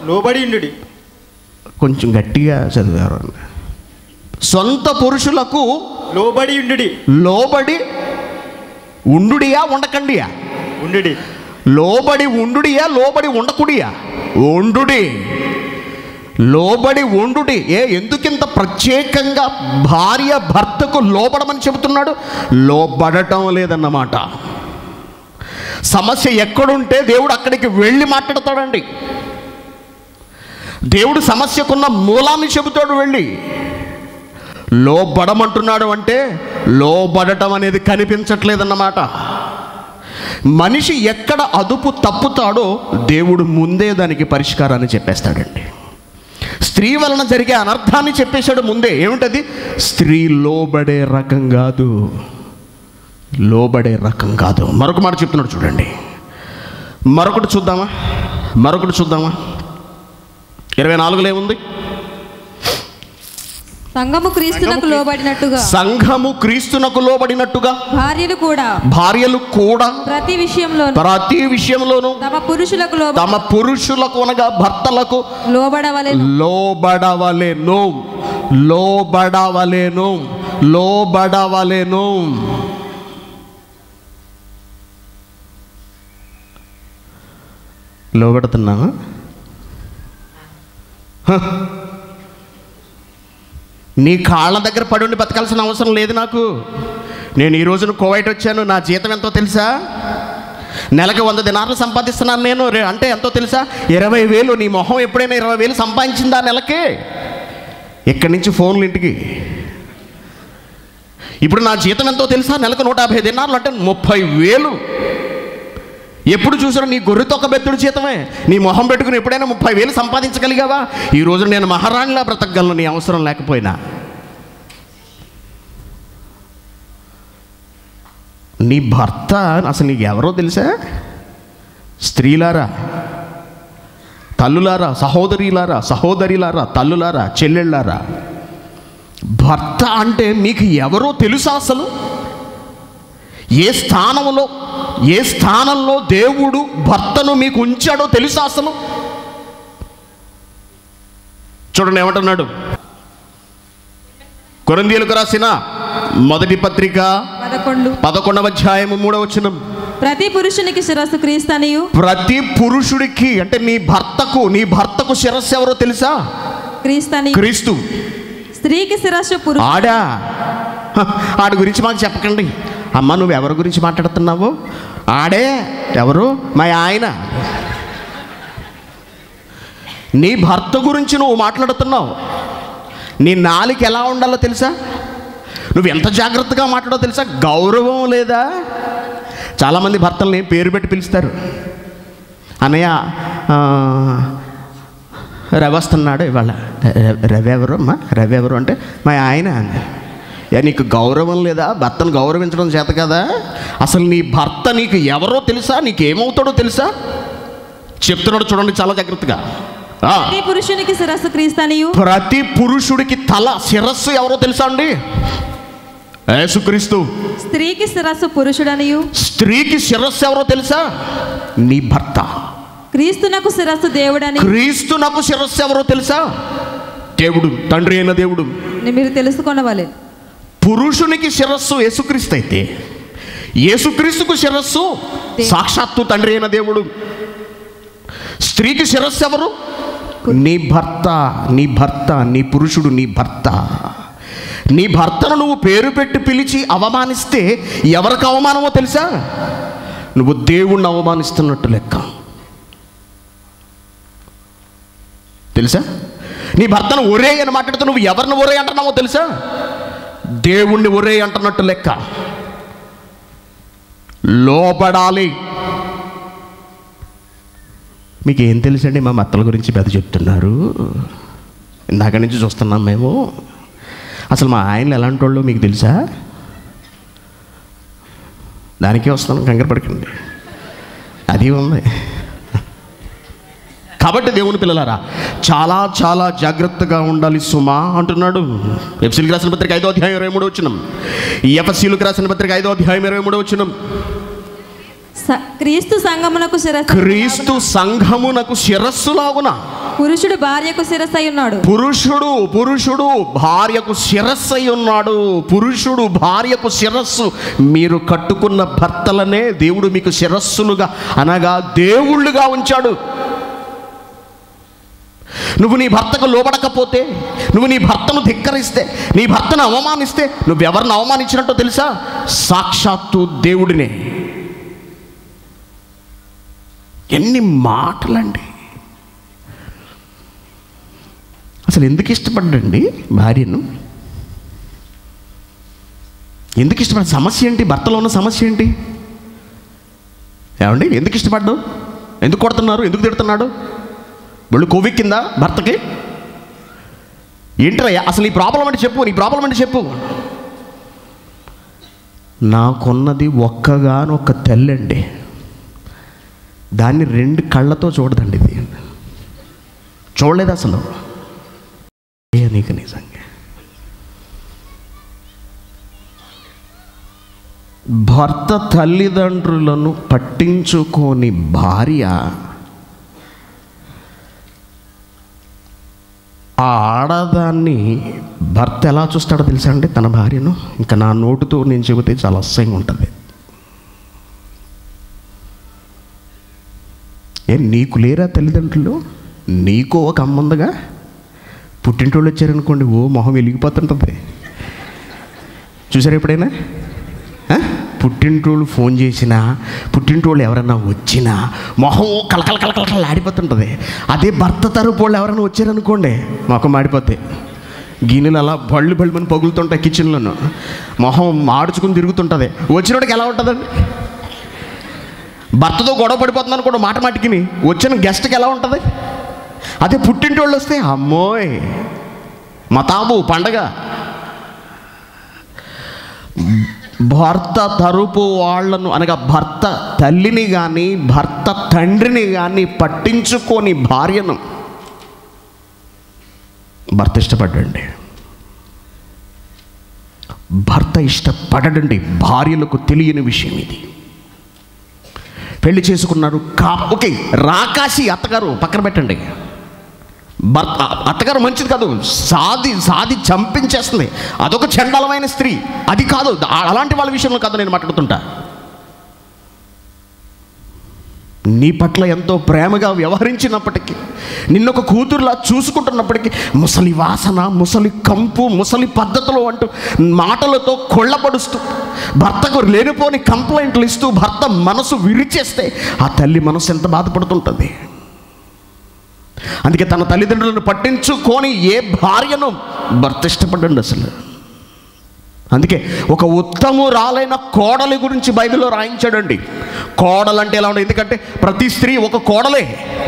లోబడి ఉండుడి. కొంచెం గట్టిగా చదివారు. సొంత పురుషులకు లోబడి ఉండుడియా ఉండకండియా? లోబడి ఉండుడియా లోబడి ఉండకుడియా? లోబడి ఉండుడి. ఎందుకింత ప్రత్యేకంగా భార్య భర్తకు లోబడమని చెబుతున్నాడు? లోబడటం లేదన్నమాట. సమస్య ఎక్కడుంటే దేవుడు అక్కడికి వెళ్ళి మాట్లాడతాడండి. దేవుడు సమస్యకున్న మూలాన్ని చెబుతాడు వెళ్ళి. లోబడమంటున్నాడు అంటే లోబడటం అనేది కనిపించట్లేదన్నమాట. మనిషి ఎక్కడ అదుపు తప్పుతాడో దేవుడు ముందే దానికి పరిష్కారాన్ని చెప్పేస్తాడండి. స్త్రీ వలన జరిగే అనర్థాన్ని చెప్పేశాడు ముందే. ఏమిటది? స్త్రీ లోబడే రకం కాదు, లోబడే రకం కాదు. మరొక మాట చెప్తున్నాడు చూడండి. మరొకటి చూద్దామా 24లో ఏముంది? సంఘము క్రీస్తునకు క్రీస్తునకు లోబడినట్టుగా భార్యలు కూడా ప్రతి విషయంలోనూ తమ పురుషులకు అనగా భర్తలకు లోబడవలెను. లోబడుతున్నావా? నీ కాళ్ళ దగ్గర పడుండి బతకాల్సిన అవసరం లేదు నాకు. నేను ఈ రోజున కువైట్ వచ్చాను. నా జీతం ఎంతో తెలుసా? నెలకు 100 దినార్లు సంపాదిస్తున్నాను నేను. అంటే ఎంతో తెలుసా? 20,000. నీ మొహం ఎప్పుడైనా 20,000 సంపాదించిందా నెలకి? ఇక్కడి నుంచి ఫోన్లు ఇంటికి. ఇప్పుడు నా జీతం ఎంతో తెలుసా? నెలకు 150 దినార్లు అంటే 30,000. ఎప్పుడు చూసారు నీ గొర్రెతొక్క బెత్తుడు జీతమే. నీ మొహం పెట్టుకుని ఎప్పుడైనా 30,000 సంపాదించగలిగావా? ఈరోజు నేను మహారాణిలా బ్రతకగలను నీ అవసరం లేకపోయినా. నీ భర్త అసలు నీకు ఎవరో తెలుసా? స్త్రీలారా, తల్లులారా, సహోదరిలారా, తల్లులారా, చెల్లెళ్ళారా, భర్త అంటే మీకు ఎవరో తెలుసా? అసలు ఏ స్థానంలో దేవుడు భర్తను మీకు ఉంచాడో తెలుసా అసలు? చూడండి ఏమంటున్నాడు. కొరింథీయులకు రాసిన మొదటి పత్రిక 11వ అధ్యాయము 3వ వచనం. ప్రతి పురుషునికి శిరస్సు క్రీస్తు. ప్రతి పురుషుడికి అంటే నీ భర్తకు శిరస్సు ఎవరో తెలుసా? క్రీస్తు. స్త్రీకి శిరస్సు పురుషుడు. ఆడి గురించి మాకు చెప్పకండి. అమ్మ, నువ్వు ఎవరి గురించి మాట్లాడుతున్నావు? ఆడే ఎవరు? మా ఆయన. నీ భర్త గురించి నువ్వు మాట్లాడుతున్నావు. నీ నాలుక ఎలా ఉండాలో తెలుసా? నువ్వు ఎంత జాగ్రత్తగా మాట్లాడో తెలుసా? గౌరవం లేదా? చాలామంది భర్తల్ని పేరు పెట్టి పిలుస్తారు. అన్నయ్య రవి వస్తున్నాడు ఇవాళ. రవి ఎవరు అమ్మా? రవి ఎవరు అంటే మా ఆయన. నీకు గౌరవం లేదా? భర్తను గౌరవించడం చేత కదా? అసలు నీ భర్త నీకు ఎవరో తెలుసా? నీకు ఏమవుతాడో తెలుసా? చెప్తున్నాడు చూడండి చాలా జాగ్రత్తగా. ప్రతి పురుషునికి శిరస్సు క్రీస్తు. ప్రతి పురుషుడికి తల శిరస్సు ఎవరో తెలుసా అండి? యేసుక్రీస్తు. స్త్రీకి శిరస్సు పురుషుడనియు. స్త్రీకి శిరస్సు ఎవరో తెలుసా? నీ భర్త. క్రీస్తునకు శిరస్సు దేవుడని. క్రీస్తునకు శిరస్సు ఎవరో తెలుసా? దేవుడు, తండ్రి అయిన దేవుడు. మీరు తెలుసుకొనవాలి. పురుషునికి శిరస్సు యేసుక్రీస్తు అయితే యేసుక్రీస్తుకు శిరస్సు సాక్షాత్తు తండ్రి అయిన దేవుడు. స్త్రీకి శిరస్సు ఎవరు? నీ భర్త. నీ పురుషుడు, నీ భర్త. నీ భర్తను నువ్వు పేరు పెట్టి పిలిచి అవమానిస్తే ఎవరికి అవమానమో తెలుసా? నువ్వు దేవుణ్ణి అవమానిస్తున్నట్టు లెక్క. తెలుసా? నీ భర్తను ఒరే అని మాట్లాడుతూ నువ్వు ఎవరిని ఒరే అంటున్నావో తెలుసా? దేవుణ్ణి ఒరే అంటున్నట్టు లెక్క. లోబడాలి. మీకు ఏం తెలుసండి? మా అత్తల గురించి పెద్ద చెప్తున్నారు. ఇందాక నుంచి చూస్తున్నాం మేము. అసలు మా ఆయనలు ఎలాంటి వాళ్ళు మీకు తెలుసా? దానికే వస్తున్నాం, కంగారు పడకండి. అది ఉంది. కాబట్టి దేవుని పిల్లలారా, చాలా చాలా జాగ్రత్తగా ఉండాలి సుమా అంటున్నాడు. ఎఫెసీయులకు రాసిన పత్రిక 5వ అధ్యాయం 23వ వచనం. ఎఫెసీయులకు రాసిన పత్రిక 5వ అధ్యాయం 23వ వచనం. క్రీస్తు సంఘమునకు శిరస్సు. క్రీస్తు సంఘమునకు శిరస్సులాగున పురుషుడు భార్యకు శిరస్సు అయి ఉన్నాడు. పురుషుడు భార్యకు శిరస్సు అయి ఉన్నాడు. పురుషుడు భార్యకు శిరస్సు. మీరు కట్టుకున్న భర్తలనే దేవుడు మీకు శిరస్సులుగా అనగా దేవుళ్ళుగా ఉంచాడు. నువ్వు నీ భర్తకు లోబడకపోతే, నువ్వు నీ భర్తను ధిక్కరిస్తే, నీ భర్తను అవమానిస్తే నువ్వెవరిని అవమానించినట్టో తెలుసా? సాక్షాత్తు దేవుడినే. ఎన్ని మాటలండి! అసలు ఎందుకు ఇష్టపడ్డండి భార్యను? ఎందుకు ఇష్టపడ్డ? సమస్య ఏంటి? భర్తలో ఉన్న సమస్య ఏంటి? ఏమండి, ఎందుకు ఇష్టపడ్డావు? ఎందుకు కొడుతున్నారు? ఎందుకు తిడుతున్నాడు? వాళ్ళు కొవ్వెక్కిందా భర్తకి? ఏంట్రా అసలు ఈ ప్రాబ్లం అంటే చెప్పు, నీ ప్రాబ్లం అంటే చెప్పు. నాకున్నది ఒక్కగానొక్క తెల్లండి, దాన్ని 2 కళ్ళతో చూడదండి. ఇది చూడలేదు అసలు. నీకు నిజంగా భర్త తల్లిదండ్రులను పట్టించుకోని భార్య ఆ ఆడదాన్ని భర్త ఎలా చూస్తాడో తెలుసా అండి? తన భార్యను ఇంకా నా నోటుతో నేను చెబితే చాలా అసహ్యంగా ఉంటుంది. నీకు లేరా తల్లిదండ్రులు? నీకో ఒక అమ్మ ఉందిగా. పుట్టింటోళ్ళు వచ్చారనుకోండి, ఓ మొహం వెలిగిపోతుంటుంది. చూసారు ఎప్పుడైనా? పుట్టింటోళ్ళు ఫోన్ చేసినా, పుట్టింటోళ్ళు ఎవరైనా వచ్చినా మొహం కలకల కలకల ఆడిపోతుంటుంది. అదే భర్త తరపు వాళ్ళు ఎవరైనా వచ్చారనుకోండి, మొహం ఆడిపోతాయి. గిన్నెలు అలా బళ్ళు బళ్ళుమని పగులుతుంటాయి కిచెన్లోనూ, మొహం ఆడుచుకుని తిరుగుతుంటుంది. వచ్చినోడికి ఎలా ఉంటుందండి? భర్తతో గొడవ పడిపోతుంది అనుకోండి, మాట మాటికిని వచ్చిన గెస్ట్కి ఎలా ఉంటుంది? అదే పుట్టింటోళ్ళు వస్తే అమ్మోయ్ మతాబు పండగ. భర్త తరపు వాళ్ళను అనగా భర్త తల్లిని కానీ భర్త తండ్రిని కానీ పట్టించుకొని భార్యను భర్త ఇష్టపడండి. భర్త ఇష్టపడడండి. భార్యలకు తెలియని విషయం ఇది. పెళ్లి చేసుకున్నారు ఓకే, రాకాసి అత్తగారు పక్కన పెట్టండి. భర్త అత్తగారు మంచిది కాదు, సాది చంపించేస్తుంది, అదొక చండాలమైన స్త్రీ. అది కాదు, అలాంటి వాళ్ళ విషయంలో కాదు నేను మాట్లాడుతుంటా. నీ పట్ల ఎంతో ప్రేమగా వ్యవహరించినప్పటికీ, నిన్నొక కూతురులా చూసుకుంటున్నప్పటికీ ముసలి వాసన, ముసలి కంపు, ముసలి పద్ధతులు అంటూ మాటలతో కొళ్ళపడుస్తూ భర్తకు లేనిపోని కంప్లైంట్లు ఇస్తూ భర్త మనసు విరిచేస్తే ఆ తల్లి మనసు ఎంత బాధపడుతుంటుంది. అందుకే తన తల్లిదండ్రులను పట్టించుకొని ఏ భార్యను భర్త ఇష్టపడండి అసలు. అందుకే ఒక ఉత్తమురాలైన కోడలి గురించి బైబిల్లో రాయించాడండి. కోడలంటే ఎలా ఉండదు? ఎందుకంటే ప్రతి స్త్రీ ఒక కోడలే.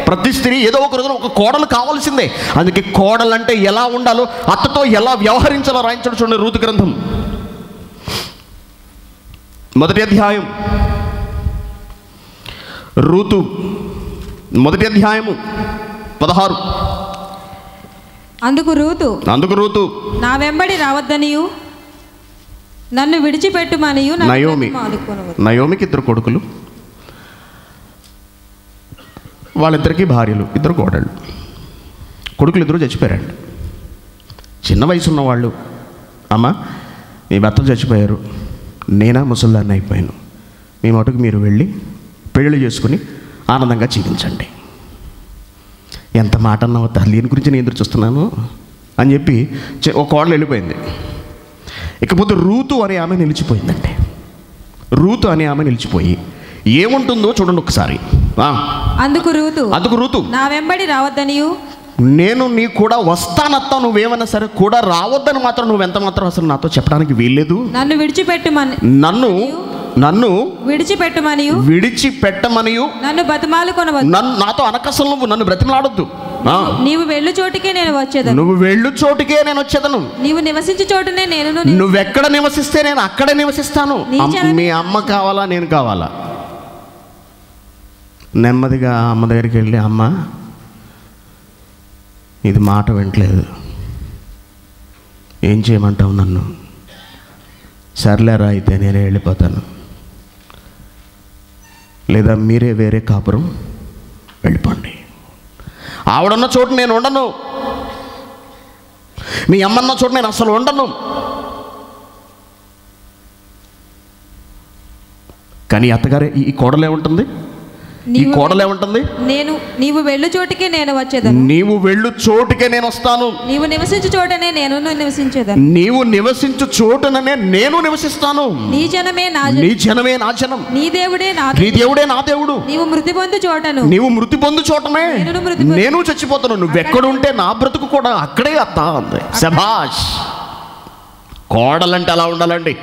ప్రతి స్త్రీ ఏదో ఒక రోజున ఒక కోడలు కావాల్సిందే. అందుకే కోడలంటే ఎలా ఉండాలో, అత్తతో ఎలా వ్యవహరించాలో రాయించాడు చూడండి. రూతు గ్రంథం 1వ అధ్యాయం. రూతు 1వ అధ్యాయము 16. అందుకు రూతు నా వెంబడి రావద్దనియు నన్ను విడిచిపెట్టుమనియు నయోమికి 2 కొడుకులు, వాళ్ళిద్దరికీ భార్యలు, 2 కోడళ్ళు. కొడుకులు 2 చచ్చిపోయారండి. చిన్న వయసు ఉన్నవాళ్ళు, అమ్మ మీ భర్తలు చచ్చిపోయారు, నేనా ముసల్దాన్ని అయిపోయాను, మీ మటుకు మీరు వెళ్ళి పెళ్ళి చేసుకుని ఆనందంగా జీవించండి. ఎంత మాట అన్నావు తల్లి గురించి నేను ఎదురు చూస్తున్నాను అని చెప్పి ఒక కోడలు వెళ్ళిపోయింది. ఇకపోతే రూతు అనే ఆమె నిలిచిపోయిందండి. రూతు అనే ఆమె నిలిచిపోయి ఏముంటుందో చూడండి ఒకసారి. అందుకు రూతు నా వెంబడి రావద్దనియు నేను నీ కూడా వస్తానత్తా, నువ్వేమన్నా సరే కూడా రావద్దని మాత్రం నువ్వెంత మాత్రం అసలు నాతో చెప్పడానికి వీల్లేదు. నన్ను విడిచిపెట్టమని విడిచిపెట్టమనియు నన్ను బతిమాలుకొనవద్దు. నాతో అనకసలు నువ్వు నన్ను బ్రతిమలాడొద్దు. నీవు వెళ్ళు చోటికే నేను వచ్చేదను. నువ్వు వెళ్ళు చోటికే నేను వచ్చేదను. నీవు నివసించే చోటనే నేను. నువ్వెక్కడ నివసిస్తే నేను అక్కడే నివసిస్తాను. మీ అమ్మ కావాలా నేను కావాలా? నెమ్మదిగా అమ్మ దగ్గరికి వెళ్ళి, అమ్మ ఇది మాట వింటలేదు, ఏం చేయమంటావు నన్ను? సర్లేరా అయితే నేనే వెళ్ళిపోతాను, లేదా మీరే వేరే కాపురం వెళ్ళిపోండి. ఆవిడన్న చోటు నేను ఉండను, మీ అమ్మన్న చోటు నేను అసలు ఉండను. కానీ అత్తగారే ఈ కోడలేముంటుంది? ఈ కోడలేముంటుంది? నీవు వెళ్ళు చోటికే నేను వచ్చేదను. నీవు వెళ్ళు చోటుకే నేను వస్తాను. నీవు నివసించు చోటనే నేను నివసించేదను. నీవు నివసించు చోటనే నేను నివసిస్తాను. నీ జనమే నా జనం. నీ దేవుడే నా దేవుడు. నీవు మృతి పొందు చోటనే నేను చచ్చిపోతాను. నువ్వెక్కడుంటే నా బ్రతుకు కూడా అక్కడే అత్తా అంది. శభాష్. కోడలంటే అలా ఉండాలండి.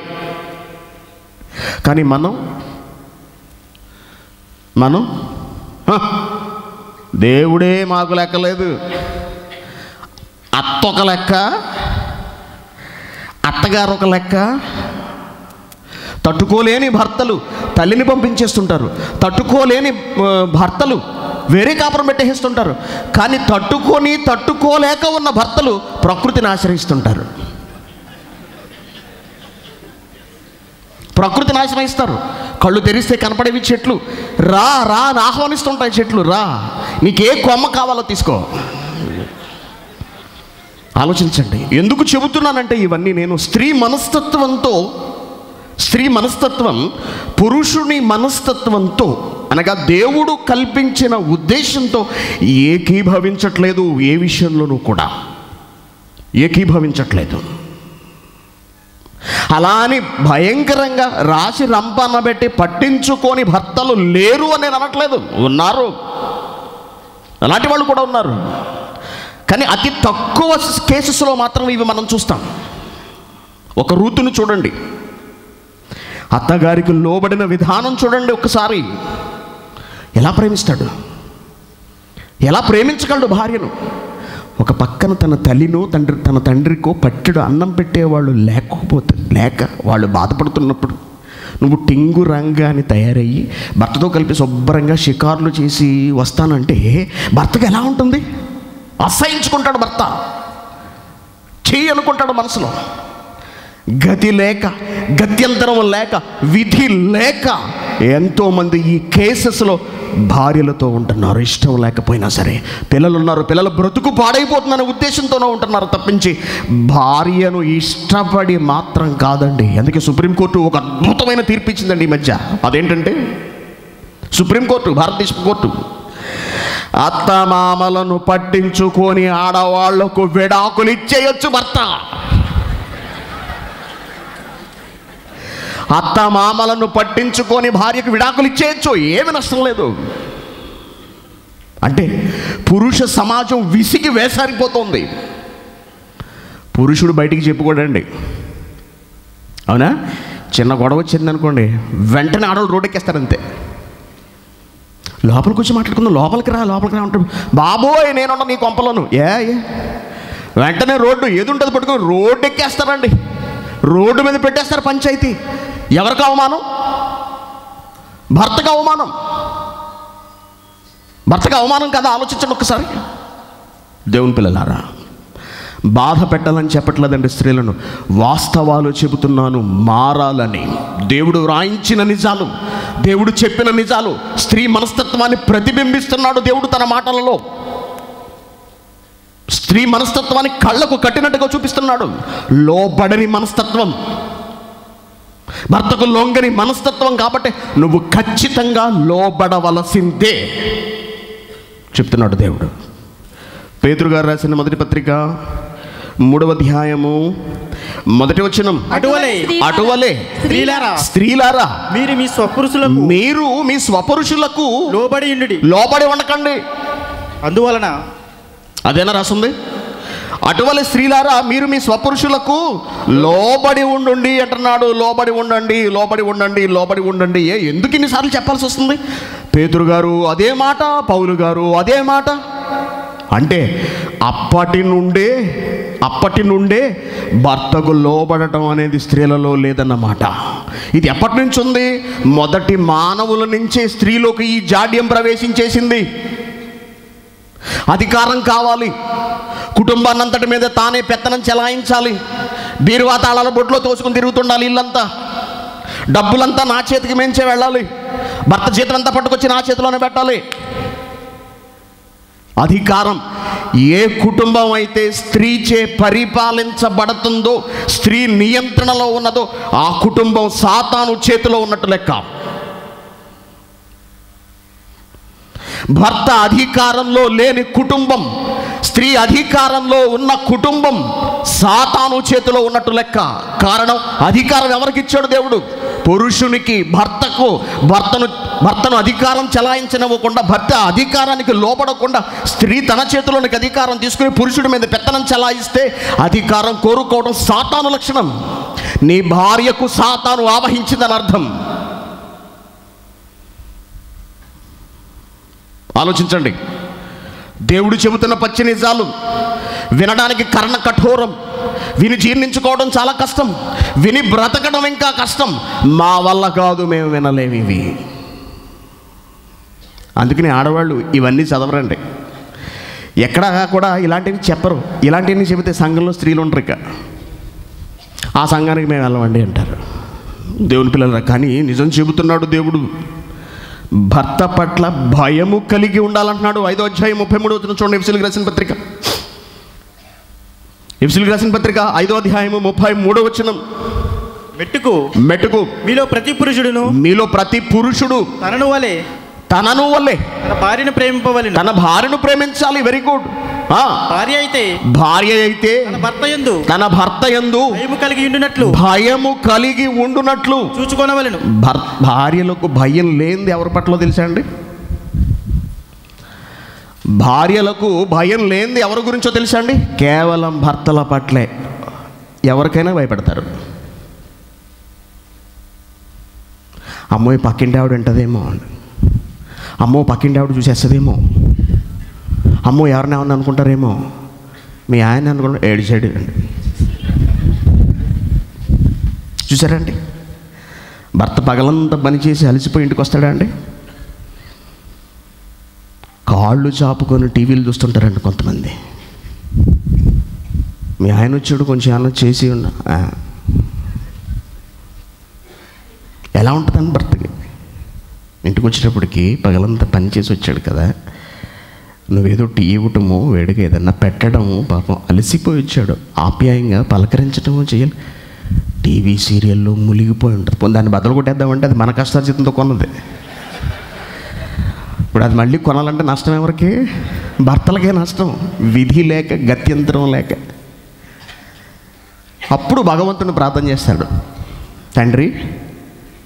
కానీ మనం మనం దేవుడే మాకు లెక్కలేదు. అత్త ఒక లెక్క, అత్తగారు ఒక లెక్క. తట్టుకోలేని భర్తలు తల్లిని పంపించేస్తుంటారు. తట్టుకోలేని భర్తలు వేరే కాపురం పెట్టేస్తుంటారు. కానీ తట్టుకోలేక ఉన్న భర్తలు ప్రకృతిని ఆశ్రయిస్తుంటారు. ప్రకృతిని ఆశ్రయిస్తారు. కళ్ళు తెరిస్తే కనపడేవి చెట్లు. రా రా అని ఆహ్వానిస్తుంటాయి చెట్లు. రా, నీకే కొమ్మ కావాలో తీసుకో. ఆలోచించండి. ఎందుకు చెబుతున్నానంటే ఇవన్నీ నేను స్త్రీ మనస్తత్వం పురుషుని మనస్తత్వంతో అనగా దేవుడు కల్పించిన ఉద్దేశంతో ఏకీభవించట్లేదు. ఏ విషయంలోనూ కూడా ఏకీభవించట్లేదు. అలా అని భయంకరంగా రాసి రంపన పెట్టి పట్టించుకొని భర్తలు లేరు అని నేను అనట్లేదు. ఉన్నారు, అలాంటి వాళ్ళు కూడా ఉన్నారు. కానీ అతి తక్కువ కేసెస్లో మాత్రం ఇవి మనం చూస్తాం. ఒక రూతును చూడండి, అత్తగారికి లోబడిన విధానం చూడండి. ఒకసారి ఎలా ప్రేమిస్తాడు, ఎలా ప్రేమించగలడు భార్యను. ఒక పక్కన తన తల్లినో తన తండ్రికో పట్టెడు అన్నం పెట్టేవాళ్ళు లేక వాళ్ళు బాధపడుతున్నప్పుడు నువ్వు టింగు రంగా అని తయారయ్యి భర్తతో కలిపి శుభ్రంగా షికారులు చేసి వస్తానంటే భర్తకు ఎలా ఉంటుంది? అసహించుకుంటాడు భర్త. చెయ్యి అనుకుంటాడు మనసులో. గత్యంతరం లేక విధి లేక ఎంతోమంది ఈ కేసెస్లో భార్యలతో ఉంటున్నారు. ఇష్టం లేకపోయినా సరే, పిల్లలు ఉన్నారు, పిల్లల బ్రతుకు పాడైపోతుందనే ఉద్దేశంతోనే ఉంటున్నారు తప్పించి భార్యను ఇష్టపడి మాత్రం కాదండి. అందుకే సుప్రీంకోర్టు ఒక అద్భుతమైన తీర్పు ఇచ్చిందండి ఈ మధ్య. అదేంటంటే సుప్రీంకోర్టు, భారతదేశ కోర్టు, అత్తమామలను పట్టించుకొని ఆడవాళ్లకు విడాకులు ఇచ్చేయొచ్చు భర్త. అత్తమామలను పట్టించుకొని భార్యకు విడాకులు ఇచ్చేయచ్చు, ఏమి నష్టం లేదు. అంటే పురుష సమాజం విసిగి వేసారిపోతుంది. పురుషుడు బయటికి చెప్పుకోడండి, అవునా? చిన్న గొడవ వచ్చిందనుకోండి, వెంటనే ఆడవాళ్ళు రోడ్డెక్కేస్తారంతే. లోపలికి వచ్చి మాట్లాడుకుందాం, లోపలికి రా అంటాడు. బాబోయ్ నేనున్నా నీ కొంపలను వెంటనే రోడ్డు ఏది ఉంటుంది పట్టుకొని రోడ్డు ఎక్కేస్తారండి. రోడ్డు మీద పెట్టేస్తారు పంచాయతీ. ఎవరికి అవమానం? భర్తకు అవమానం. భర్తకు అవమానం కదా? ఆలోచించండి ఒకసారి. దేవుని పిల్లలారా, బాధ పెట్టాలని చెప్పట్లేదండి స్త్రీలను, వాస్తవాలు చెబుతున్నాను, మారాలని. దేవుడు వ్రాయించిన నిజాలు, దేవుడు చెప్పిన నిజాలు, స్త్రీ మనస్తత్వాన్ని ప్రతిబింబిస్తున్నాడు దేవుడు తన మాటలలో. స్త్రీ మనస్తత్వాన్ని కళ్ళకు కట్టినట్టుగా చూపిస్తున్నాడు. లోబడని మనస్తత్వం, భర్తకు లొంగని మనస్తత్వం. కాబట్టి నువ్వు ఖచ్చితంగా లోబడవలసిందే చెప్తున్నాడు దేవుడు. పేతురు గారు రాసిన మొదటి పత్రిక 3వ అధ్యాయము 1వ వచనం, అటువలే స్త్రీలారా మీరు మీ స్వపురుషులకు లోబడి ఉండకండి. అందువలన అదేనా రాస్తుంది? అటువలే స్త్రీలారా మీరు మీ స్వపురుషులకు లోబడి ఉండండి అంటున్నాడు. లోబడి ఉండండి. ఎందుకు ఇన్నిసార్లు చెప్పాల్సి వస్తుంది? పేతురు గారు అదే మాట, పౌలు గారు అదే మాట. అంటే అప్పటి నుండే భర్తకు లోబడటం అనేది స్త్రీలలో లేదన్నమాట. ఇది ఎప్పటి నుంచి ఉంది? మొదటి మానవుల నుంచే స్త్రీలోకి ఈ జాడ్యం ప్రవేశించేసింది. అధికారం కావాలి, కుటుంబాన్నంతటి మీద తానే పెత్తనం చెలాయించాలి, బీరువా తాళాల బొట్లో తోసుకుని తిరుగుతుండాలి, ఇల్లంతా డబ్బులంతా నా చేతికి మించే వెళ్ళాలి, భర్త జీతం అంతా పట్టుకొచ్చి నా చేతిలోనే పెట్టాలి. అధికారం ఏ కుటుంబం అయితే స్త్రీచే పరిపాలించబడుతుందో, స్త్రీ నియంత్రణలో ఉన్నదో ఆ కుటుంబం సాతాను చేతిలో ఉన్నట్టు లెక్క. భర్త అధికారంలో లేని కుటుంబం, స్త్రీ అధికారంలో ఉన్న కుటుంబం సాతాను చేతిలో ఉన్నట్టు లెక్క. కారణం, అధికారం ఎవరికి ఇచ్చాడు దేవుడు? పురుషునికి. భర్తను అధికారం చెలాయించనివ్వకుండా, భర్త అధికారానికి లోపడకుండా స్త్రీ తన చేతిలోనికి అధికారం తీసుకుని పురుషుడి మీద పెత్తనం చెలాయిస్తే అధికారం కోరుకోవడం సాతాను లక్షణం. నీ భార్యకు సాతాను ఆవహించిందని అర్థం. ఆలోచించండి. దేవుడు చెబుతున్న పచ్చి నిజాలు వినడానికి కర్ణ కఠోరం, విని జీర్ణించుకోవడం చాలా కష్టం, విని బ్రతకడం ఇంకా కష్టం. మా వల్ల కాదు, మేము వినలేము ఇవి. అందుకని ఆడవాళ్ళు ఇవన్నీ చదవరండి, ఎక్కడా కూడా ఇలాంటివి చెప్పరు. ఇలాంటివన్నీ చెబితే సంఘంలో స్త్రీలు ఉండరు, ఇక ఆ సంఘానికి మేము వెళ్ళమండి అంటారు దేవుని పిల్లలు. కానీ నిజం చెబుతున్నాడు దేవుడు, భర్త పట్ల భయము కలిగి ఉండాలంటున్నాడు. 5వ అధ్యాయం 33 వచనం చూడండి. ఎఫెసీయులకు రాసిన పత్రిక, ఎఫెసీయులకు రాసిన పత్రిక 5వ అధ్యాయము 33వ వచనం. మెట్టుకు మీలో ప్రతి పురుషుడు తనను వలె తన భార్యను ప్రేమించాలి. Very good. భార్య అయితే తన భర్త యందు భయము కలిగి ఉండునట్లు చూచుకొనవలెను. భార్యలకు భయం లేనిది ఎవరి పట్ల తెలుసా అండి? భార్యలకు భయం లేనిది ఎవరి గురించో తెలుసా అండి? కేవలం భర్తల పట్లే. ఎవరికైనా భయపడతారు. అమ్మో పక్కింటి ఆవిడ అంటదేమో, అమ్మో పక్కింటి ఆవిడ చూసేస్తుందేమో, అమ్మో ఎవరిని ఏమన్నా అనుకుంటారేమో, మీ ఆయన అనుకుంటా ఏడు సైడ్ అండి. చూసారండి, భర్త పగలంతా పని చేసి అలసిపోయి ఇంటికి వస్తాడా అండి? కాళ్ళు చాపుకొని టీవీలు చూస్తుంటారండి కొంతమంది. మీ ఆయన వచ్చాడు కొంచెం ఏమన్నా చేసి ఉన్నా ఎలా ఉంటుందండి భర్తకి? ఇంటికి వచ్చేటప్పటికి పగలంతా పని చేసి వచ్చాడు కదా, నువ్వేదో టీ ఇవ్వటము, వేడిగా ఏదన్నా పెట్టడము, పాపం అలసిపోయి వచ్చాడు, ఆప్యాయంగా పలకరించడము చేయాలి. టీవీ సీరియల్లో మునిగిపోయి ఉంటుంది. దాన్ని బదులు కొట్టేద్దామంటే అది మన కష్టార్జితంతో కొన్నది. ఇప్పుడు అది మళ్ళీ కొనాలంటే నష్టం ఎవరికి? భర్తలకే నష్టం, విధి లేక గత్యంతరం లేక. అప్పుడు భగవంతుని ప్రార్థన చేస్తాడు, తండ్రి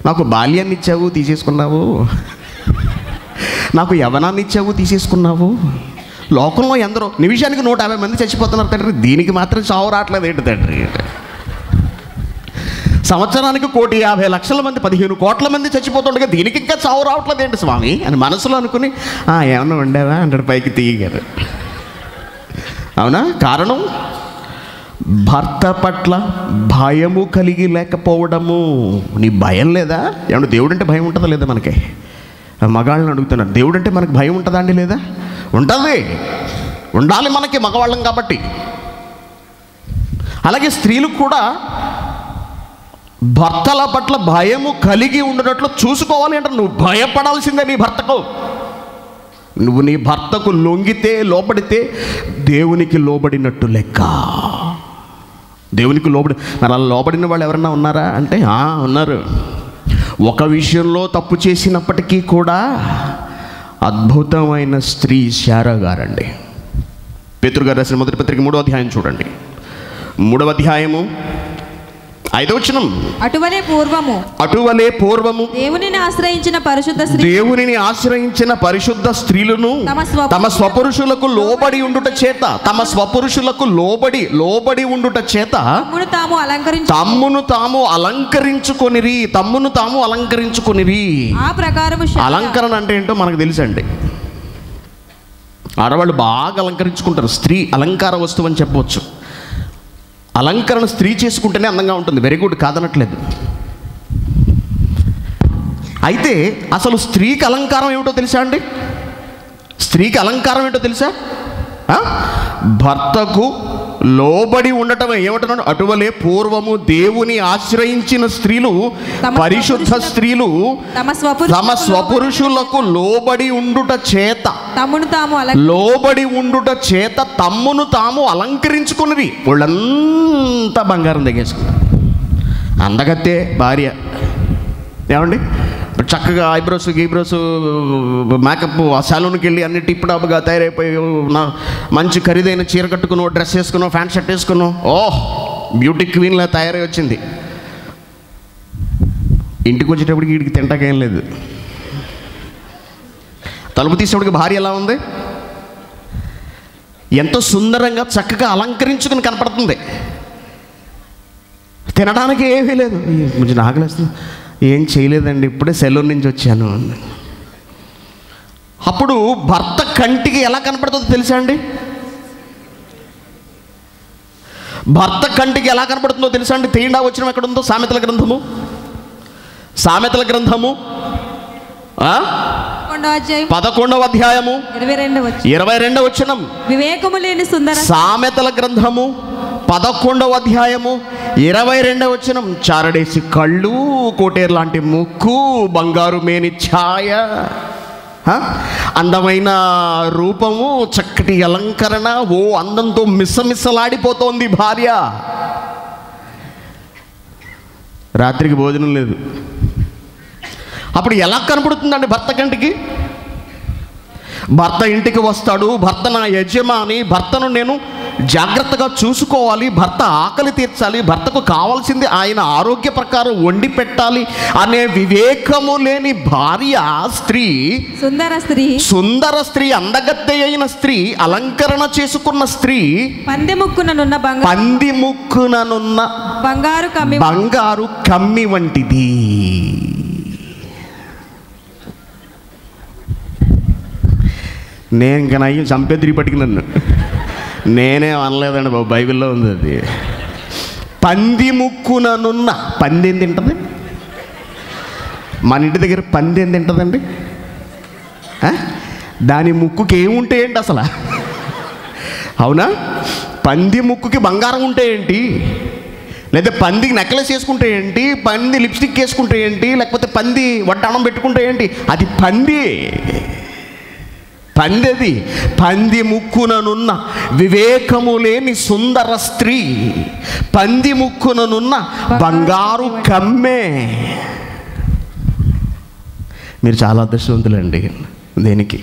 నాకు బాల్యాన్ని ఇచ్చావు తీసేసుకున్నావు, నాకు యవ్వనాన్ని ఇచ్చావు తీసేసుకున్నావు. లోకంలో ఎందరో నిమిషానికి 150 మంది చచ్చిపోతున్నారు తండ్రి, దీనికి మాత్రం చావు రావట్లేదు ఏంటి తండ్రి? సంవత్సరానికి 1,50,00,000 మంది 15 కోట్ల మంది చచ్చిపోతుండగా దీనికి ఇంకా చావు రావట్లేదు ఏంటి స్వామి అని మనసులో అనుకుని ఏమన్నా ఉండేవా అంటాడు, పైకి తీయగారు. అవునా? కారణం భర్త పట్ల భయము కలిగి లేకపోవడము. నీ భయం లేదా? ఏమన్నా దేవుడు అంటే భయం ఉంటుందా లేదా మనకి? మగాళ్ళని అడుగుతున్నారు, దేవుడు అంటే మనకి భయం ఉంటుందా అండి? లేదా? ఉంటుంది, ఉండాలి మనకి, మగవాళ్ళం కాబట్టి. అలాగే స్త్రీలకు కూడా భర్తల పట్ల భయము కలిగి ఉండేటట్లు చూసుకోవాలి అంటే నువ్వు భయపడాల్సిందే నీ భర్తకు. నువ్వు నీ భర్తకు లొంగితే, లోబడితే దేవునికి లోబడినట్టు లెక్క. దేవునికి లోబడి. మరి అలా లోబడిన వాళ్ళు ఎవరన్నా ఉన్నారా అంటే ఉన్నారు. ఒక విషయంలో తప్పు చేసినప్పటికీ కూడా అద్భుతమైన స్త్రీ శారా గారండి. పేతురు గారు రాసిన మొదటి పత్రిక 3వ అధ్యాయం చూడండి. 3వ అధ్యాయము 5వ వచనం. అటువలే పూర్వము దేవునిని ఆశ్రయించిన పరిశుద్ధ స్త్రీలను తమ స్వపురుషులకు లోబడి ఉండుట చేత తమ్మును తాము అలంకరించుకొనిరి. అలంకరణ అంటే ఏంటో మనకు తెలుసండి. ఆడవాళ్ళు బాగా అలంకరించుకుంటారు. స్త్రీ అలంకార వస్తువు అని చెప్పవచ్చు. అలంకరణ స్త్రీ చేసుకుంటేనే అందంగా ఉంటుంది. వెరీ గుడ్, కాదనట్లేదు. అయితే అసలు స్త్రీకి అలంకారం ఏమిటో తెలుసా అండి? స్త్రీకి అలంకారం ఏంటో తెలుసా? భర్తకు లోబడి ఉండటమే. ఏమంటున్నాడు? అటువలే పూర్వము దేవుని ఆశ్రయించిన స్త్రీలు, పరిశుద్ధ స్త్రీలు తమ స్వపురుషులకు లోబడి ఉండుట చేత తమ్మును తాము అలంకరించుకున్నది. వాళ్ళంతా బంగారం తగ్గేసుకున్నారు. అందగత్తే భార్య ఏమండి, చక్కగా ఐబ్రోస్ గీబ్రోస్ మేకప్ సెలూన్కి వెళ్ళి అన్ని టిప్ టాప్గా తయారైపోయి మంచి ఖరీదైన చీర కట్టుకున్నావు, డ్రెస్ వేసుకున్నావు, ప్యాంట్ షర్ట్ వేసుకున్నావు, బ్యూటీ క్వీన్లా తయారై వచ్చింది. ఇంటికి వచ్చేటప్పటికి వీడికి తింటాకేం లేదు. తలుపు తీసేటప్పటికి భార్య ఎలా ఉంది? ఎంతో సుందరంగా చక్కగా అలంకరించుకుని కనపడుతుంది. తినడానికి ఏమీ లేదు. కొంచెం ఆకలిస్తుంది. ఏం చేయలేదండి, ఇప్పుడే సెలూన్ నుంచి వచ్చాను. అప్పుడు భర్త కంటికి ఎలా కనపడుతుందో తెలుసా అండి? భర్త కంటికి ఎలా కనపడుతుందో తెలుసా అండి? తేడా వచ్చిన ఎక్కడ ఉందో? సామెతల గ్రంథము 11వ అధ్యాయము 22వ వచనం. వివేకము లేని సుందర సామెతల గ్రంథము 11వ అధ్యాయము 22వ వచనం. చారడేసి కళ్ళు, కోటేరు లాంటి ముక్కు, బంగారు మేని ఛాయ, అందమైన రూపము, చక్కటి అలంకరణ, ఓ అందంతో మిసమిసలాడిపోతోంది భార్య. రాత్రికి భోజనం లేదు. అప్పుడు ఎలా కనపడుతుందండి భర్త కంటికి? భర్త ఇంటికి వస్తాడు, భర్త నా యజమాని, భర్తను నేను జాగ్రత్తగా చూసుకోవాలి, భర్త ఆకలి తీర్చాలి, భర్తకు కావాల్సింది ఆయన ఆరోగ్య ప్రకారం వండి పెట్టాలి అనే వివేకము లేని భార్య స్త్రీ, సుందర స్త్రీ, అందగత్తె అయిన స్త్రీ, అలంకరణ చేసుకున్న స్త్రీ పంది ముక్కుననున్న బంగారు కమ్మి వంటిది. నేను ఇంకా నయ్యం చంపే తిరిగి పట్టుకు నన్ను. నేనేం అనలేదండి బాబు, బైబిల్లో ఉంది అది. పంది ముక్కుననున్న, పంది ఏం తింటుంది? మన ఇంటి దగ్గర పంది ఏం తింటుందండి? దాని ముక్కుకి ఏముంటాయండి అసలు? అవునా? పంది ముక్కుకి బంగారం ఉంటే ఏంటి? లేదా పందికి నెక్లెస్ వేసుకుంటే ఏంటి? పంది లిప్స్టిక్ వేసుకుంటే ఏంటి? లేకపోతే పంది వడ్డాణం పెట్టుకుంటే ఏంటి? అది పంది. పందెది. పంది ముక్కుననున్న వివేకము లేని సుందర స్త్రీ, పంది ముక్కుననున్న బంగారు కమ్మే. మీరు చాలా అదృష్టవంతులండి. దేనికి?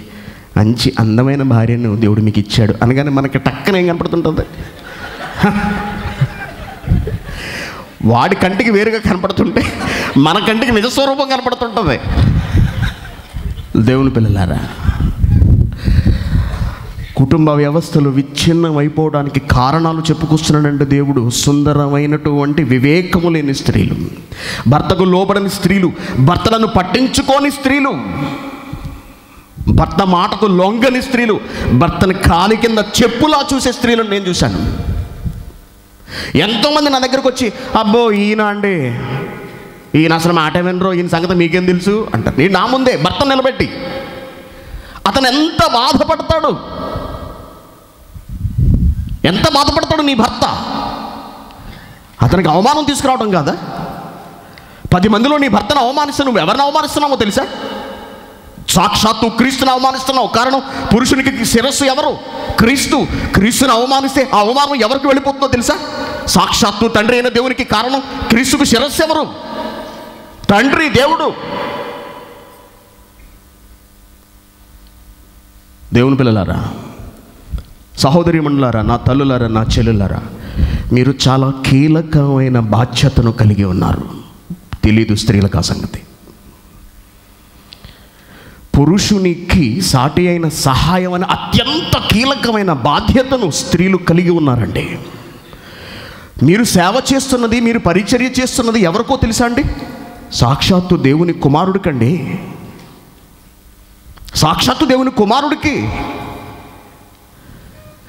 మంచి అందమైన భార్యను దేవుడు మీకు ఇచ్చాడు అనగానే మనకి టక్కన ఏం కనపడుతుంటుంది? వాడి కంటికి వేరుగా కనపడుతుంటే మన కంటికి నిజస్వరూపం కనపడుతుంటుంది. దేవుని పిల్లలారా, కుటుంబ వ్యవస్థలు విచ్ఛిన్నం అయిపోవడానికి కారణాలు చెప్పుకొస్తున్నాడంటే దేవుడు. సుందరమైనటువంటి వివేకము లేని స్త్రీలు, భర్తకు లోబడని స్త్రీలు, భర్తలను పట్టించుకోని స్త్రీలు, భర్త మాటకు లొంగని స్త్రీలు, భర్తని కాలి కింద చెప్పులా చూసే స్త్రీలను నేను చూశాను. ఎంతోమంది నా దగ్గరకు వచ్చి, అబ్బో ఈయన అండి, ఈయన అసలు మాట వినరో, ఈయన సంగతి మీకేం తెలుసు అంటారు. నేను నా ముందే భర్త నిలబెట్టి, అతను ఎంత బాధపడతాడు, ఎంత బాధపడతాడు నీ భర్త. అతనికి అవమానం తీసుకురావడం కాదా? 10 మందిలో నీ భర్తను అవమానిస్తే నువ్వు ఎవరిని అవమానిస్తున్నావో తెలుసా? సాక్షాత్తు క్రీస్తుని అవమానిస్తున్నావు. కారణం, పురుషునికి శిరస్సు ఎవరు? క్రీస్తు. క్రీస్తుని అవమానిస్తే ఆ అవమానం ఎవరికి వెళ్ళిపోతుందో తెలుసా? సాక్షాత్తు తండ్రి అయిన దేవునికి. కారణం, క్రీస్తుకు శిరస్సు ఎవరు? తండ్రి, దేవుడు. దేవుని పిల్లలారా, సహోదరి మండలారా, నా తల్లులారా, నా చెల్లులారా, మీరు చాలా కీలకమైన బాధ్యతను కలిగి ఉన్నారు. తెలీదు స్త్రీలకు ఆ సంగతి. పురుషునికి సాటి అయిన సహాయం అనే అత్యంత కీలకమైన బాధ్యతను స్త్రీలు కలిగి ఉన్నారండి. మీరు సేవ చేస్తున్నది, మీరు పరిచర్య చేస్తున్నది ఎవరికో తెలుసా అండి? సాక్షాత్తు దేవుని కుమారుడికండి. సాక్షాత్తు దేవుని కుమారుడికి.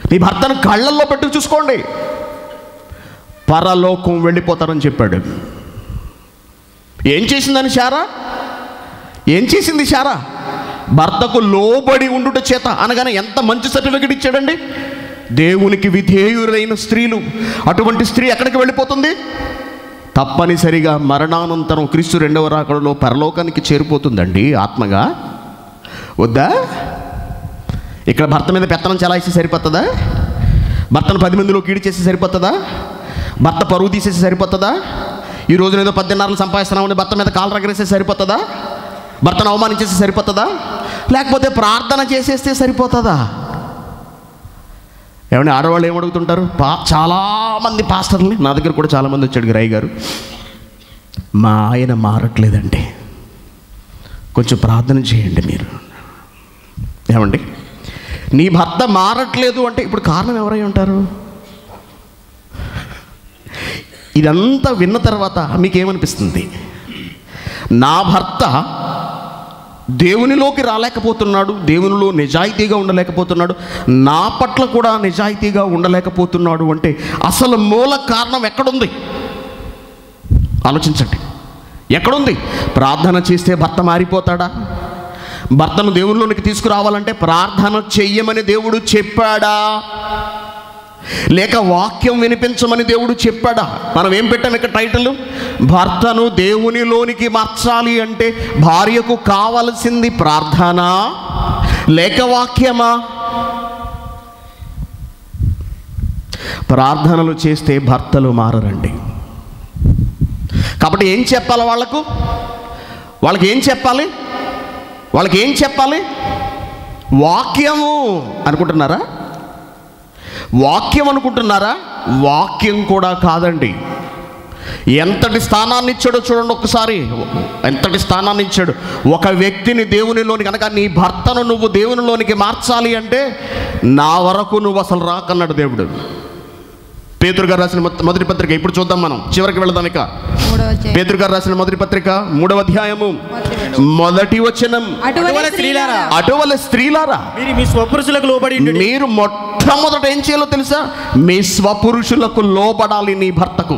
మీ భర్తను కళ్ళల్లో పెట్టి చూసుకోండి, పరలోకం వెళ్ళిపోతారని చెప్పాడు. ఏం చేసిందని శారా? ఏం చేసింది శారా? భర్తకు లోబడి ఉండుట చేత అనగానే ఎంత మంచి సర్టిఫికెట్ ఇచ్చాడండి. దేవునికి విధేయులైన స్త్రీలు, అటువంటి స్త్రీ ఎక్కడికి వెళ్ళిపోతుంది? తప్పనిసరిగా మరణానంతరం క్రీస్తు 2వ రాకడలో పరలోకానికి చేరిపోతుందండి ఆత్మగా. వద్దా? ఇక్కడ భర్త మీద పెత్తనం చలాయిస్తే సరిపోతుందా? భర్తను 10 మందిలో కీడి చేసి సరిపోతుందా? భర్త పరువు తీసేసి సరిపోతుందా? ఈ రోజున ఏదో 10 దినాలు సంపాదిస్తున్నామని భర్త మీద కాలు రగరేస్తే సరిపోతుందా? భర్తను అవమానించేస్తే సరిపోతుందా? లేకపోతే ప్రార్థన చేసేస్తే సరిపోతుందా? ఏమంటే ఆడవాళ్ళు ఏమడుగుతుంటారు? చాలామంది పాస్టర్ని నా దగ్గర కూడా చాలామంది వచ్చాడు, రాయ్ గారు మా ఆయన మారట్లేదండి, కొంచెం ప్రార్థన చేయండి మీరు. ఏమండి, నీ భర్త మారట్లేదు అంటే ఇప్పుడు కారణం ఎవరై ఉంటారు? ఇదంతా విన్న తర్వాత మీకేమనిపిస్తుంది? నా భర్త దేవునిలోకి రాలేకపోతున్నాడు, దేవునిలో నిజాయితీగా ఉండలేకపోతున్నాడు, నా పట్ల కూడా నిజాయితీగా ఉండలేకపోతున్నాడు అంటే అసలు మూల కారణం ఎక్కడుంది? ఆలోచించండి. ఎక్కడుంది? ప్రార్థన చేస్తే భర్త మారిపోతాడా? భర్తను దేవునిలోనికి తీసుకురావాలంటే ప్రార్థన చెయ్యమని దేవుడు చెప్పాడా? లేక వాక్యం వినిపించమని దేవుడు చెప్పాడా? మనం ఏం పెట్టాం ఇక్కడ టైటిల్? భర్తను దేవునిలోనికి మార్చాలి అంటే భార్యకు కావలసింది ప్రార్థన లేక వాక్యమా? ప్రార్థనలు చేస్తే భర్తలు మారరండి. కాబట్టి ఏం చెప్పాలి వాళ్ళకు? వాళ్ళకి ఏం చెప్పాలి? వాళ్ళకి ఏం చెప్పాలి? వాక్యము అనుకుంటున్నారా? వాక్యం అనుకుంటున్నారా? వాక్యం కూడా కాదండి. ఎంతటి స్థానాన్ని ఇచ్చాడో చూడండి ఒక్కసారి. ఎంతటి స్థానాన్ని ఇచ్చాడు. ఒక వ్యక్తిని దేవునిలోని కనుక నీ భర్తను నువ్వు దేవునిలోనికి మార్చాలి అంటే నా వరకు నువ్వు అసలు రాకన్నాడు దేవుడు. పేతురు గారు రాసిన మొదటి పత్రిక, ఇప్పుడు చూద్దాం, మనం చివరికి వెళదాం. ఇక పేతురు గారు రాసిన మొదటి పత్రిక 3వ అధ్యాయము 1వ వచనం, అటువలే స్త్రీలారా మీరు మీ స్వపురుషులకు లోబడి ఉండుడి. మీరు మొట్టమొదట ఏం చేయాలో తెలుసా? మీ స్వపురుషులకు లోబడాలి నీ భర్తకు.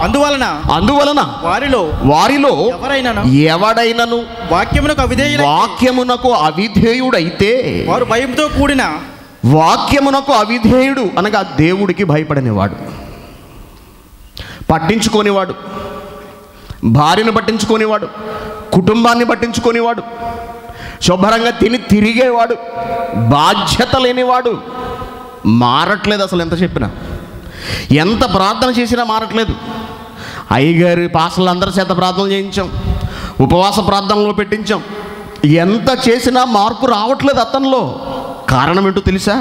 అందువలన వారిలో ఎవడైనను వాక్యమునకు అవిధేయుడైతే, వారు భయంతో కూడిన, వాక్యమునకు అవిధేయుడు అనగా దేవుడికి భయపడనివాడు, పట్టించుకోనివాడు, భార్యను పట్టించుకోనివాడు, కుటుంబాన్ని పట్టించుకోనివాడు, శుభ్రంగా తిరిగేవాడు, బాధ్యత లేనివాడు మారట్లేదు. అసలు ఎంత చెప్పినా, ఎంత ప్రార్థన చేసినా మారట్లేదు. అయ్యగారు పాస్టర్లు అందరి చేత ప్రార్థన చేయించాం, ఉపవాస ప్రార్థనలో పెట్టించాం, ఎంత చేసినా మార్పు రావట్లేదు అతనిలో. కారణం ఏంటో తెలుసా?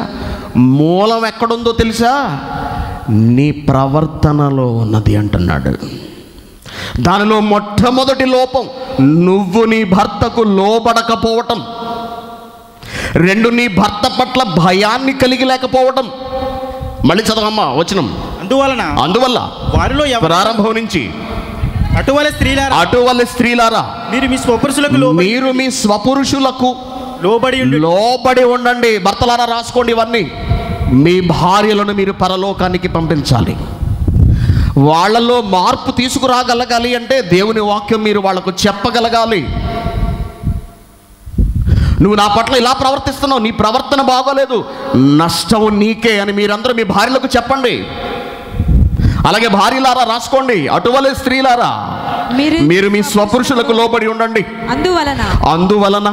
మూలం ఎక్కడుందో తెలుసా? నీ ప్రవర్తనలో ఉన్నది అంటున్నాడు. దానిలో మొట్టమొదటి లోపం నువ్వు నీ భర్తకు లోబడకపోవటం. 2, నీ భర్త పట్ల భయాన్ని కలిగి లేకపోవటం. మళ్ళీ చదవమ్మా వచనం. అందువల్ల వారిలో ప్రారంభం నుంచి అటువలే స్త్రీలారా మీరు మీ స్వపురుషులకు లోబడి ఉండండి. భర్తలారా రాసుకోండి ఇవన్నీ. మీ భార్యలను మీరు పరలోకానికి పంపించాలి. వాళ్ళలో మార్పు తీసుకురాగలగాలి అంటే దేవుని వాక్యం మీరు వాళ్ళకు చెప్పగలగాలి. నువ్వు నా పట్ల ఇలా ప్రవర్తిస్తున్నావు, నీ ప్రవర్తన బాగోలేదు, నష్టం నీకే అని మీరందరూ మీ భార్యలకు చెప్పండి. అలాగే భార్యలారా రాసుకోండి, అటువలే స్త్రీలారా మీరు మీ స్వపురుషులకు లోబడి ఉండండి. అందువలన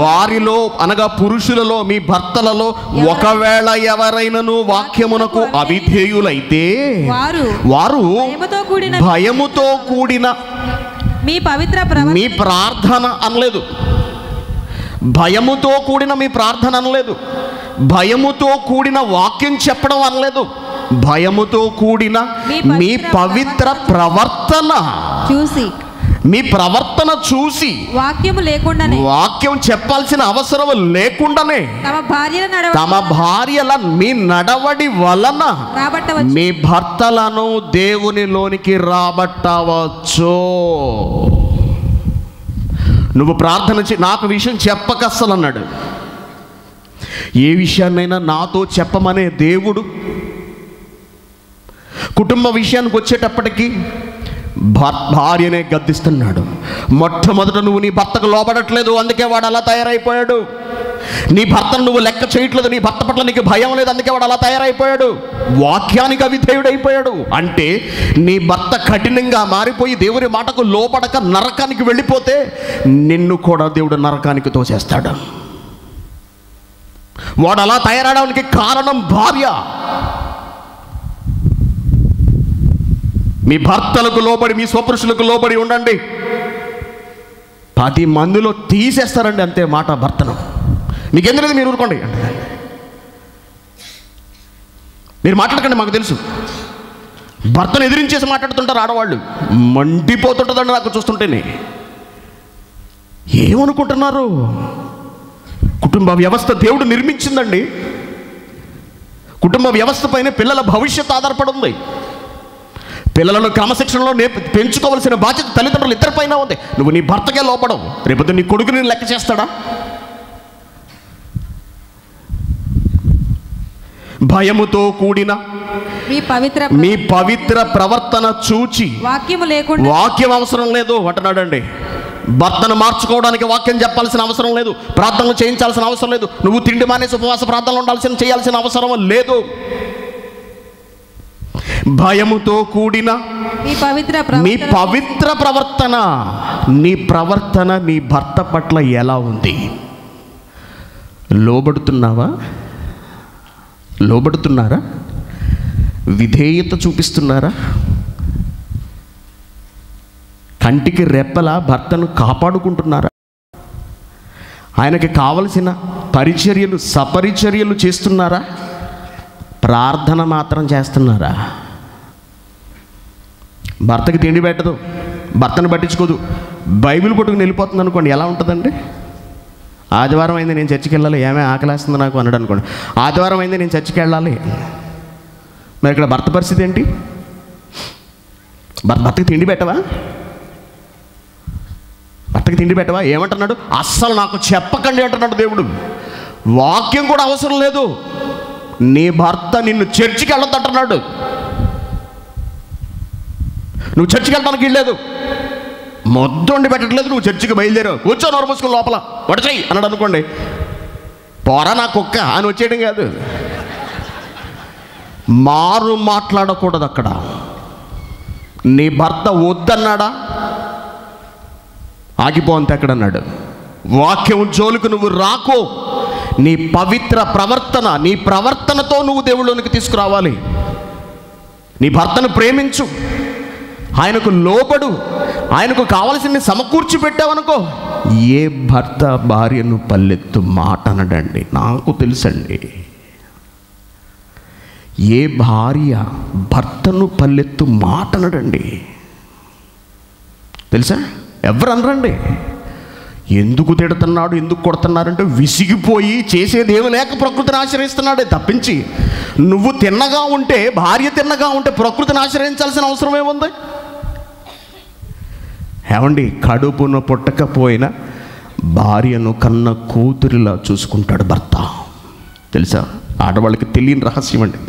వారిలో అనగా పురుషులలో, మీ భర్తలలో ఒకవేళ ఎవరైనను వాక్యమునకు అవిధేయులైతే వారు భయముతో కూడిన మీ ప్రార్థన అనలేదు. భయముతో కూడిన మీ ప్రార్థన అనలేదు. భయముతో కూడిన వాక్యం చెప్పడం అనలేదు. భయముతో కూడిన మీ పవిత్ర ప్రవర్తన చూసి, మీ ప్రవర్తన చూసి, వాక్యం చెప్పాల్సిన అవసరం లేకుండానే తమ భార్యల మీ నడవడి వలన మీ భర్తలను దేవునిలోనికి రాబట్టవచ్చు. నువ్వు ప్రార్థన నాకు విషయం చెప్పకస్సలు అన్నాడు. ఏ విషయాన్నైనా నాతో చెప్పమనే దేవుడు కుటుంబ విషయానికి వచ్చేటప్పటికి భార్యనే గద్దిస్తున్నాడు. మొట్టమొదట నువ్వు నీ భర్తకు లోబడట్లేదు, అందుకే వాడు అలా తయారైపోయాడు. నీ భర్తను నువ్వు లెక్క చేయట్లేదు, నీ భర్త పట్ల నీకు భయం లేదు, అందుకే వాడు అలా తయారైపోయాడు. వాక్యానికి అవిధేయుడైపోయాడు. అంటే నీ భర్త కఠినంగా మారిపోయి దేవుని మాటకు లోబడక నరకానికి వెళ్ళిపోతే నిన్ను కూడా దేవుడు నరకానికి తోసేస్తాడు. వాడు అలా తయారవడానికి కారణం భార్య. మీ భర్తలకు లోబడి, మీ స్వపురుషులకు లోబడి ఉండండి. 10 మందిలో తీసేస్తారండి అంతే మాట భర్తను. మీకెందుకు మీరు ఊరుకోండి, మీరు మాట్లాడకండి. మాకు తెలుసు భర్తను ఎదిరించేసి మాట్లాడుతుంటారు ఆడవాళ్ళు. మండిపోతుంటుందండి నాకు చూస్తుంటేనే. ఏమనుకుంటున్నారు? కుటుంబ వ్యవస్థ దేవుడు నిర్మించిందండి. కుటుంబ వ్యవస్థ పైన పిల్లల భవిష్యత్తు ఆధారపడి ఉంది. పిల్లలను క్రమశిక్షణలో పెంచుకోవాల్సిన బాధ్యత తల్లిదండ్రులు ఇద్దరిపైన ఉంది. నువ్వు నీ భర్తకే లోపడవు, రేపు నీ కొడుకుని లెక్క చేస్తాడా? భయముతో కూడిన మీ పవిత్ర ప్రవర్తన చూచి. వాక్యం అవసరం లేదు అంటున్నాడండి. భర్తను మార్చుకోవడానికి వాక్యం చెప్పాల్సిన అవసరం లేదు, ప్రార్థనలు చేయించాల్సిన అవసరం లేదు, నువ్వు తిండి మానేసి ఉపవాస ప్రార్థనలు చేయాల్సిన అవసరం లేదు. భయముతో కూడిన మీ పవిత్ర ప్రవర్తన. నీ ప్రవర్తన నీ భర్త పట్ల ఎలా ఉంది? లోబడుతున్నారా? విధేయత చూపిస్తున్నారా? కంటికి రెప్పలా భర్తను కాపాడుకుంటున్నారా? ఆయనకి కావలసిన పరిచర్యలు సపరిచర్యలు చేస్తున్నారా? ప్రార్థన మాత్రం చేస్తున్నారా? భర్తకి తిండి పెట్టదు, భర్తను పట్టించుకోదు, బైబిల్ పట్టుకుని వెళ్ళిపోతుంది అనుకోండి, ఎలా ఉంటుందండి? ఆదివారం అయింది నేను చర్చికి వెళ్ళాలి, ఏమే ఆకలేస్తుంది నాకు అన్నాడు అనుకోండి. ఆదివారం అయింది నేను చర్చికి వెళ్ళాలి, మరి ఇక్కడ భర్త పరిస్థితి ఏంటి? భర్తకి తిండి పెట్టవా? భర్తకి తిండి పెట్టవా? ఏమంటున్నాడు? అస్సలు నాకు చెప్పకండి అంటున్నాడు దేవుడు. వాక్యం కూడా అవసరం లేదు, నీ భర్త నిన్ను చర్చికి వెళ్ళొద్దు అంటున్నాడు. నువ్వు చర్చికి వెళ్ళడానికి వెళ్ళలేదు, మొద్దుండి పెట్టట్లేదు, నువ్వు చర్చికి బయలుదేరావు, కూర్చో నోరు మూసుకుని లోపల వడచేయి అన్నాడు అనుకోండి, పోరా నా కుక్క అని వచ్చేయడం కాదు. మారు మాట్లాడకూడదు అక్కడ. నీ భర్త వద్దన్నాడా, ఆగిపో అంతే అక్కడ అన్నాడు. వాక్యం జోలికి నువ్వు రాకో. నీ పవిత్ర ప్రవర్తన, నీ ప్రవర్తనతో నువ్వు దేవుళ్ళలోనికి తీసుకురావాలి. నీ భర్తను ప్రేమించు, ఆయనకు లోబడు, ఆయనకు కావలసింది సమకూర్చి పెట్టావనుకో. ఏ భర్త భార్యను పల్లెత్తు మాట అనడండి, నాకు తెలుసండి. ఏ భార్య భర్తను పల్లెత్తు మాట అనడండి, తెలుసా? ఎవరు అనరండి. ఎందుకు తిడుతున్నాడు, ఎందుకు కొడుతున్నారంటే విసిగిపోయి చేసేది ఏమి లేక ప్రకృతిని ఆశ్రయిస్తున్నాడే తప్పించి, నువ్వు తిన్నగా ఉంటే, భార్య తిన్నగా ఉంటే ప్రకృతిని ఆశ్రయించాల్సిన అవసరం ఏముంది? ఏమండి, కడుపున పుట్టకపోయినా భార్యను కన్న కూతురిలా చూసుకుంటాడు భర్త, తెలుసా? ఆడవాళ్ళకి తెలియని రహస్యం అండి.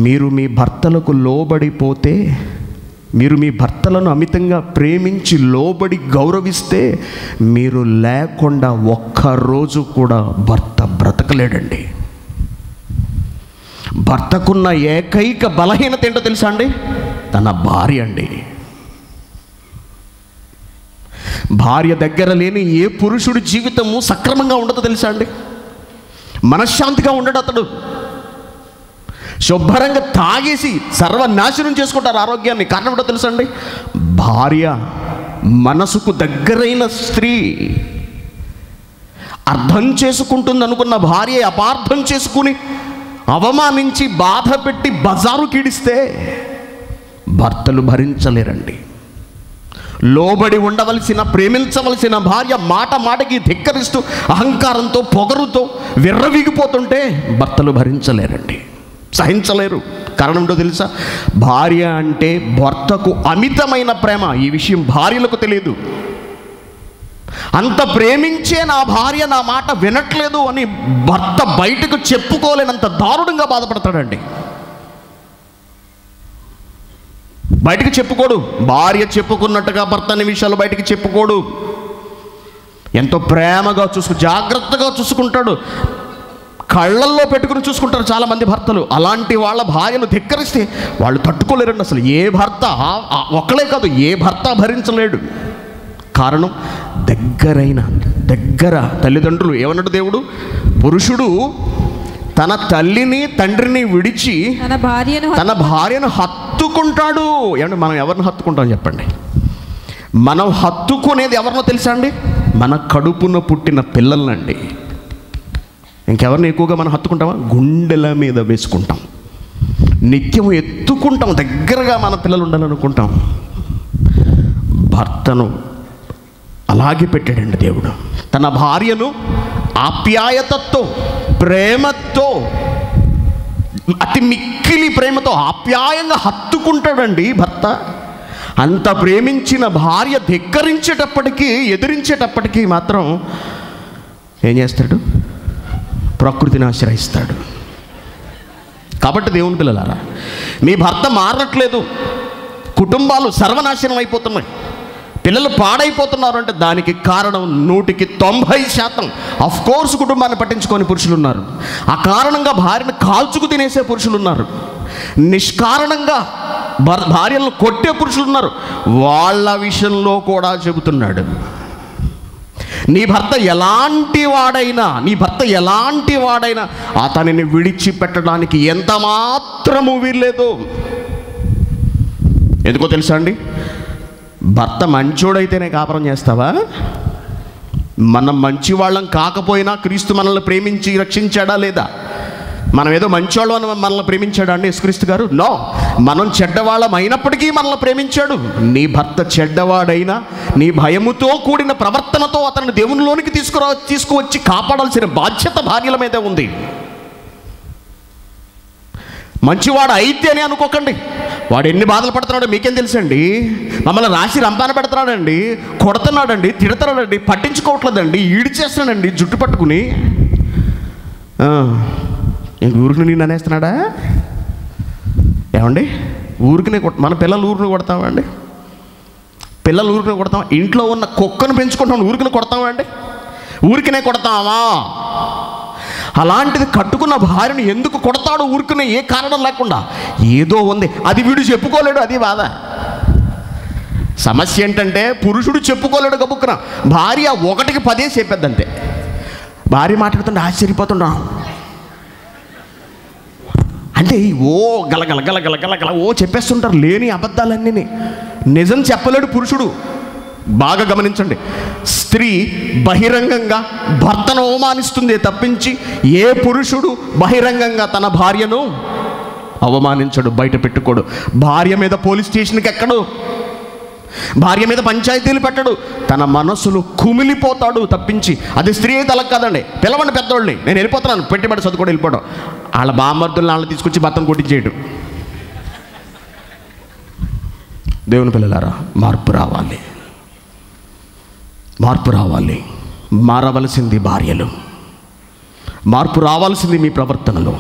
మీరు మీ భర్తలకు లోబడిపోతే, మీరు మీ భర్తలను అమితంగా ప్రేమించి లోబడి గౌరవిస్తే, మీరు లేకుండా ఒక్కరోజు కూడా భర్త బ్రతకలేడండి. భర్తకున్న ఏకైక బలహీనత ఏంటో తెలుసా అండి? తన భార్య అండి. భార్య దగ్గర లేని ఏ పురుషుడి జీవితము సక్రమంగా ఉండదో తెలుసా అండి? మనశ్శాంతిగా ఉండడు అతడు. శుభ్రంగా తాగేసి సర్వనాశనం చేసుకుంటారు ఆరోగ్యాన్ని. కారణం ఏంటో తెలుసా అండి? భార్య మనసుకు దగ్గరైన స్త్రీ. అర్థం చేసుకుంటుంది అనుకున్న భార్య అపార్థం చేసుకుని అవమానించి బాధ పెట్టి బజారు కీడిస్తే భర్తలు భరించలేరండి. లోబడి ఉండవలసిన, ప్రేమించవలసిన భార్య మాట మాటకి ధిక్కరిస్తూ అహంకారంతో పొగరుతో విర్రవీగిపోతుంటే భర్తలు భరించలేరండి, సహించలేరు. కారణం ఏంటో తెలుసా? భార్య అంటే భర్తకు అమితమైన ప్రేమ. ఈ విషయం భార్యలకు తెలియదు. అంత ప్రేమించే నా భార్య నా మాట వినట్లేదు అని భర్త బయటకు చెప్పుకోలేనంత దారుణంగా బాధపడతాడండి. బయటికి చెప్పుకోడు. భార్య చెప్పుకున్నట్టుగా భర్త అనే విషయాలు బయటికి చెప్పుకోడు. ఎంతో ప్రేమగా జాగ్రత్తగా చూసుకుంటాడు. కళ్ళల్లో పెట్టుకుని చూసుకుంటారు చాలామంది భర్తలు. అలాంటి వాళ్ళ భార్యను ధిక్కరిస్తే వాళ్ళు తట్టుకోలేరండి. అసలు ఏ భర్త, ఒక్కలే కాదు, ఏ భర్త భరించలేడు. కారణం, దగ్గర తల్లిదండ్రులు. ఏమన్నాడు దేవుడు? పురుషుడు తన తల్లిని తండ్రిని విడిచి తన భార్యను హత్తుకుంటాడు. ఏమంటే మనం ఎవరిని హత్తుకుంటాం చెప్పండి? మనం హత్తుకునేది ఎవరినో తెలుసా అండి? మన కడుపున పుట్టిన పిల్లలండి. ఇంకెవరిని ఎక్కువగా మనం హత్తుకుంటామా? గుండెల మీద వేసుకుంటాం, నిత్యం ఎత్తుకుంటాం, దగ్గరగా మన పిల్లలు ఉండాలనుకుంటాం. భర్తను అలాగే పెట్టాడండి దేవుడు. తన భార్యను ఆప్యాయతతో, ప్రేమతో, అతి మిక్కిలి ప్రేమతో ఆప్యాయంగా హత్తుకుంటాడండి భర్త. అంత ప్రేమించిన భార్య ధిక్కరించేటప్పటికీ, ఎదిరించేటప్పటికీ మాత్రం ఏం చేస్తాడు? ప్రకృతిని ఆశ్రయిస్తాడు. కాబట్టి దేవుని పిల్లలారా, మీ భర్త మారట్లేదు, కుటుంబాలు సర్వనాశనం అయిపోతున్నాయి, పిల్లలు పాడైపోతున్నారు అంటే దానికి కారణం 100% ఆఫ్ కోర్స్ కుటుంబాన్ని పట్టించుకొని పురుషులు ఉన్నారు. ఆ కారణంగా భార్యను కాల్చుకు తినేసే పురుషులు ఉన్నారు. నిష్కారణంగా భార్యలను కొట్టే పురుషులు ఉన్నారు. వాళ్ళ విషయంలో కూడా చెబుతున్నాడు, నీ భర్త ఎలాంటి వాడైనా అతనిని విడిచిపెట్టడానికి ఎంత మాత్రము వీల్లేదు. ఎందుకో తెలుసా అండి? భర్త మంచోడైతేనే కాపురం చేస్తావా? మనం మంచివాళ్ళం కాకపోయినా క్రీస్తు మనల్ని ప్రేమించి రక్షించాడా లేదా? మనం ఏదో మంచివాళ్ళం అని మనల్ని ప్రేమించాడా అండి యేసుక్రీస్తు గారు? నో, మనం చెడ్డవాళ్ళం అయినప్పటికీ మనల్ని ప్రేమించాడు. నీ భర్త చెడ్డవాడైనా నీ భయముతో కూడిన ప్రవర్తనతో అతన్ని దేవునిలోనికి తీసుకువచ్చి కాపాడాల్సిన బాధ్యత భార్యల మీదే ఉంది. మంచివాడు అయితే అని అనుకోకండి. వాడు ఎన్ని బాధలు పడుతున్నాడో మీకేం తెలుసండి? మమ్మల్ని రాసి రంపాన పెడుతున్నాడండి, కొడుతున్నాడండి, తిడుతున్నాడండి, పట్టించుకోవట్లేదండి, ఈడ్చేస్తున్నాడండి జుట్టు పట్టుకుని. ఇంక ఊరికి నేను అనేస్తున్నాడా ఏమండి? ఊరికినే మన పిల్లలు ఊరిని కొడతామండి? పిల్లలు ఊరికినే కొడతాం? ఇంట్లో ఉన్న కుక్కను పెంచుకుంటాం, ఊరికినే కొడతామండి? ఊరికినే కొడతామా? అలాంటిది కట్టుకున్న భార్యను ఎందుకు కొడతాడు ఊరికినే? ఏ కారణం లేకుండా. ఏదో ఉంది, అది వీడు చెప్పుకోలేడు, అది బాధ. సమస్య ఏంటంటే పురుషుడు చెప్పుకోలేడు గబుక్కున, భార్య 1కి 10 చెప్పేద్దంతే. భార్య మాట్లాడుతుంటే ఆశ్చర్యపోతుండా అంటే ఓ గలగల గలగల గలగల ఓ చెప్పేస్తుంటారు లేని అబద్ధాలన్నీ. నిజం చెప్పలేడు పురుషుడు. బాగా గమనించండి, స్త్రీ బహిరంగంగా భర్తను అవమానిస్తుందే తప్పించి ఏ పురుషుడు బహిరంగంగా తన భార్యను అవమానించడు, బయట పెట్టుకోడు. భార్య మీద పోలీస్ స్టేషన్కి ఎక్కడు, భార్య మీద పంచాయతీలు పెట్టడు. తన మనసులో కుమిలిపోతాడు తప్పించి. అది స్త్రీ అయితే అలా కాదండి. పిలవండి పెద్దోళ్ళని, నేను వెళ్ళిపోతున్నాను, పెట్టుబడి చదువుకోవడం వెళ్ళిపోవడం. వాళ్ళ బామ్మర్దులను వాళ్ళని తీసుకొచ్చి భర్తను కొట్టించేయడం. దేవుని పిల్లలారా, మార్పు రావాలి, మార్పు రావాలి. మారవలసింది భార్యలు, మార్పు రావాల్సింది మీ ప్రవర్తనలో.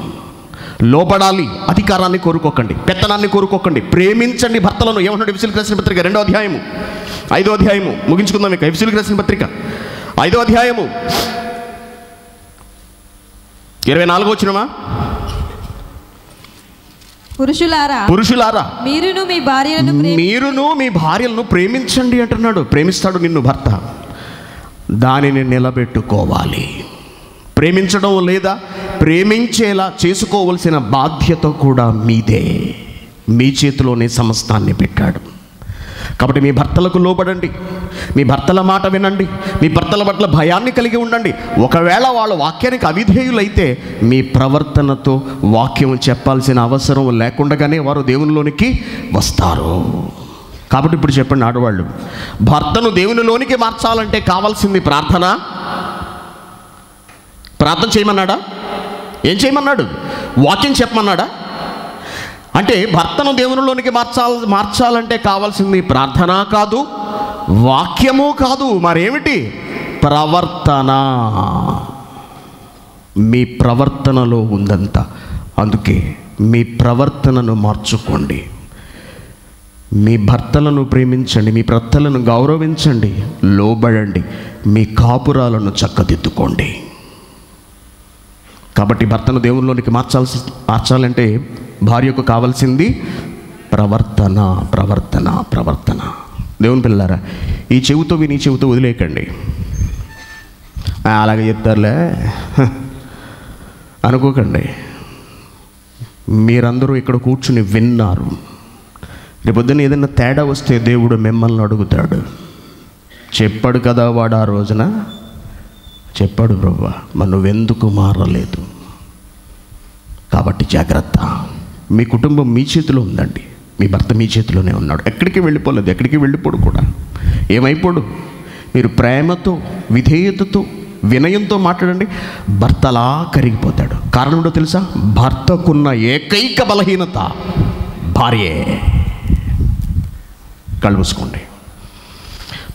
లోబడాలి, అధికారాన్ని కోరుకోకండి, పెత్తనాన్ని కోరుకోకండి, ప్రేమించండి భర్తలను. ఏమన్నాడు ఎఫెసీయులకు రాసిన పత్రిక 2వ అధ్యాయము 5వ అధ్యాయము ముగించుకుందాం. ఇక ఎఫెసీయులకు రాసిన పత్రిక 5వ అధ్యాయము 24వ వచనమా? పురుషులారా మీరును మీ భార్యలను ప్రేమించండి అంటున్నాడు. ప్రేమిస్తాడు నిన్ను భర్త, దానిని నిలబెట్టుకోవాలి. ప్రేమించడం లేదా ప్రేమించేలా చేసుకోవలసిన బాధ్యత కూడా మీదే. మీ చేతిలోనే సమస్తాన్ని పెట్టాడు. కాబట్టి మీ భర్తలకు లోబడండి, మీ భర్తల మాట వినండి, మీ భర్తల పట్ల భయాన్ని కలిగి ఉండండి. ఒకవేళ వాళ్ళ వాక్యానికి అవిధేయులైతే మీ ప్రవర్తనతో వాక్యం చెప్పాల్సిన అవసరం లేకుండానే వారు దేవునిలోనికి వస్తారు. కాబట్టి ఇప్పుడు చెప్పండి ఆడవాళ్ళు, భర్తను దేవునిలోనికి మార్చాలంటే కావాల్సింది ప్రార్థన. ప్రార్థన చేయమన్నాడా? ఏం చేయమన్నాడు? వాక్యం చెప్పమన్నాడా? అంటే భర్తను దేవునిలోనికి మార్చాలంటే కావాల్సింది ప్రార్థన కాదు, వాక్యము కాదు, మరేమిటి? ప్రవర్తన. మీ ప్రవర్తనలో ఉందంతా. అందుకే మీ ప్రవర్తనను మార్చుకోండి. మీ భర్తలను ప్రేమించండి, మీ భర్తలను గౌరవించండి, లోబడండి, మీ కాపురాలను చక్కదిద్దుకోండి. కాబట్టి భర్తను దేవునిలోనికి మార్చాలంటే భార్యకు కావాల్సింది ప్రవర్తన, ప్రవర్తన, ప్రవర్తన. దేవుని పిల్లలారా, ఈ చెవితో విని చెవితో వదిలేయకండి. అలాగే చెప్తారులే అనుకోకండి. మీరందరూ ఇక్కడ కూర్చుని విన్నారు. రేపొద్దున ఏదైనా తేడా వస్తే దేవుడు మిమ్మల్ని అడుగుతాడు. చెప్పాడు కదా వాడు ఆ రోజున, చెప్పాడు ప్రభువా, మరి నువ్వెందుకు మారలేదు? కాబట్టి జాగ్రత్త. మీ కుటుంబం మీ చేతిలో ఉందండి, మీ భర్త మీ చేతిలోనే ఉన్నాడు. ఎక్కడికి వెళ్ళిపోలేదు, ఎక్కడికి వెళ్ళిపోడు కూడా. ఏమైపోడు? మీరు ప్రేమతో, విధేయతతో, వినయంతో మాట్లాడండి, భర్తలా కరిగిపోతాడు. కారణం ఏంటో తెలుసా? భర్తకున్న ఏకైక బలహీనత భార్యే. కళ్ళు మూసుకోండి.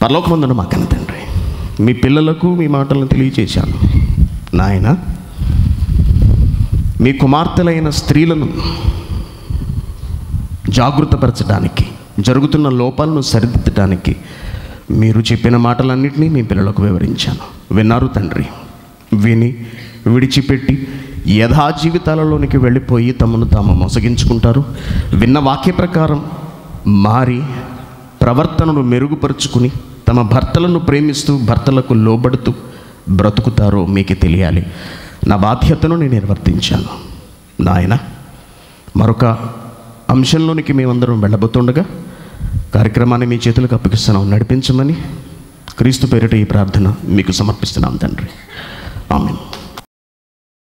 పరలోకమందున్న మా కన్న తండ్రి, మీ పిల్లలకు మీ మాటలను తెలియచేశాను నాయన. మీ కుమార్తెలైన స్త్రీలను జాగృతపరచడానికి, జరుగుతున్న లోపాలను సరిదిద్దడానికి మీరు చెప్పిన మాటలన్నింటినీ మీ పిల్లలకు వివరించాను. విన్నారు తండ్రి. విని విడిచిపెట్టి యథా జీవితాలలోనికి వెళ్ళిపోయి తమను తాము మోసగించుకుంటారు. విన్న వాక్య ప్రకారం మారి ప్రవర్తనను మెరుగుపరుచుకుని తమ భర్తలను ప్రేమిస్తూ భర్తలకు లోబడుతూ బ్రతుకుతారో మీకు తెలియాలి. నా బాధ్యతను నేను నిర్వర్తించాను నాయన. మరొక అంశంలోనికి మేమందరం వెళ్ళబోతుండగా కార్యక్రమాన్ని మీ చేతులకు అప్పగిస్తున్నాం. నడిపించమని క్రీస్తు పేరిట ఈ ప్రార్థన మీకు సమర్పిస్తున్నాం తండ్రి.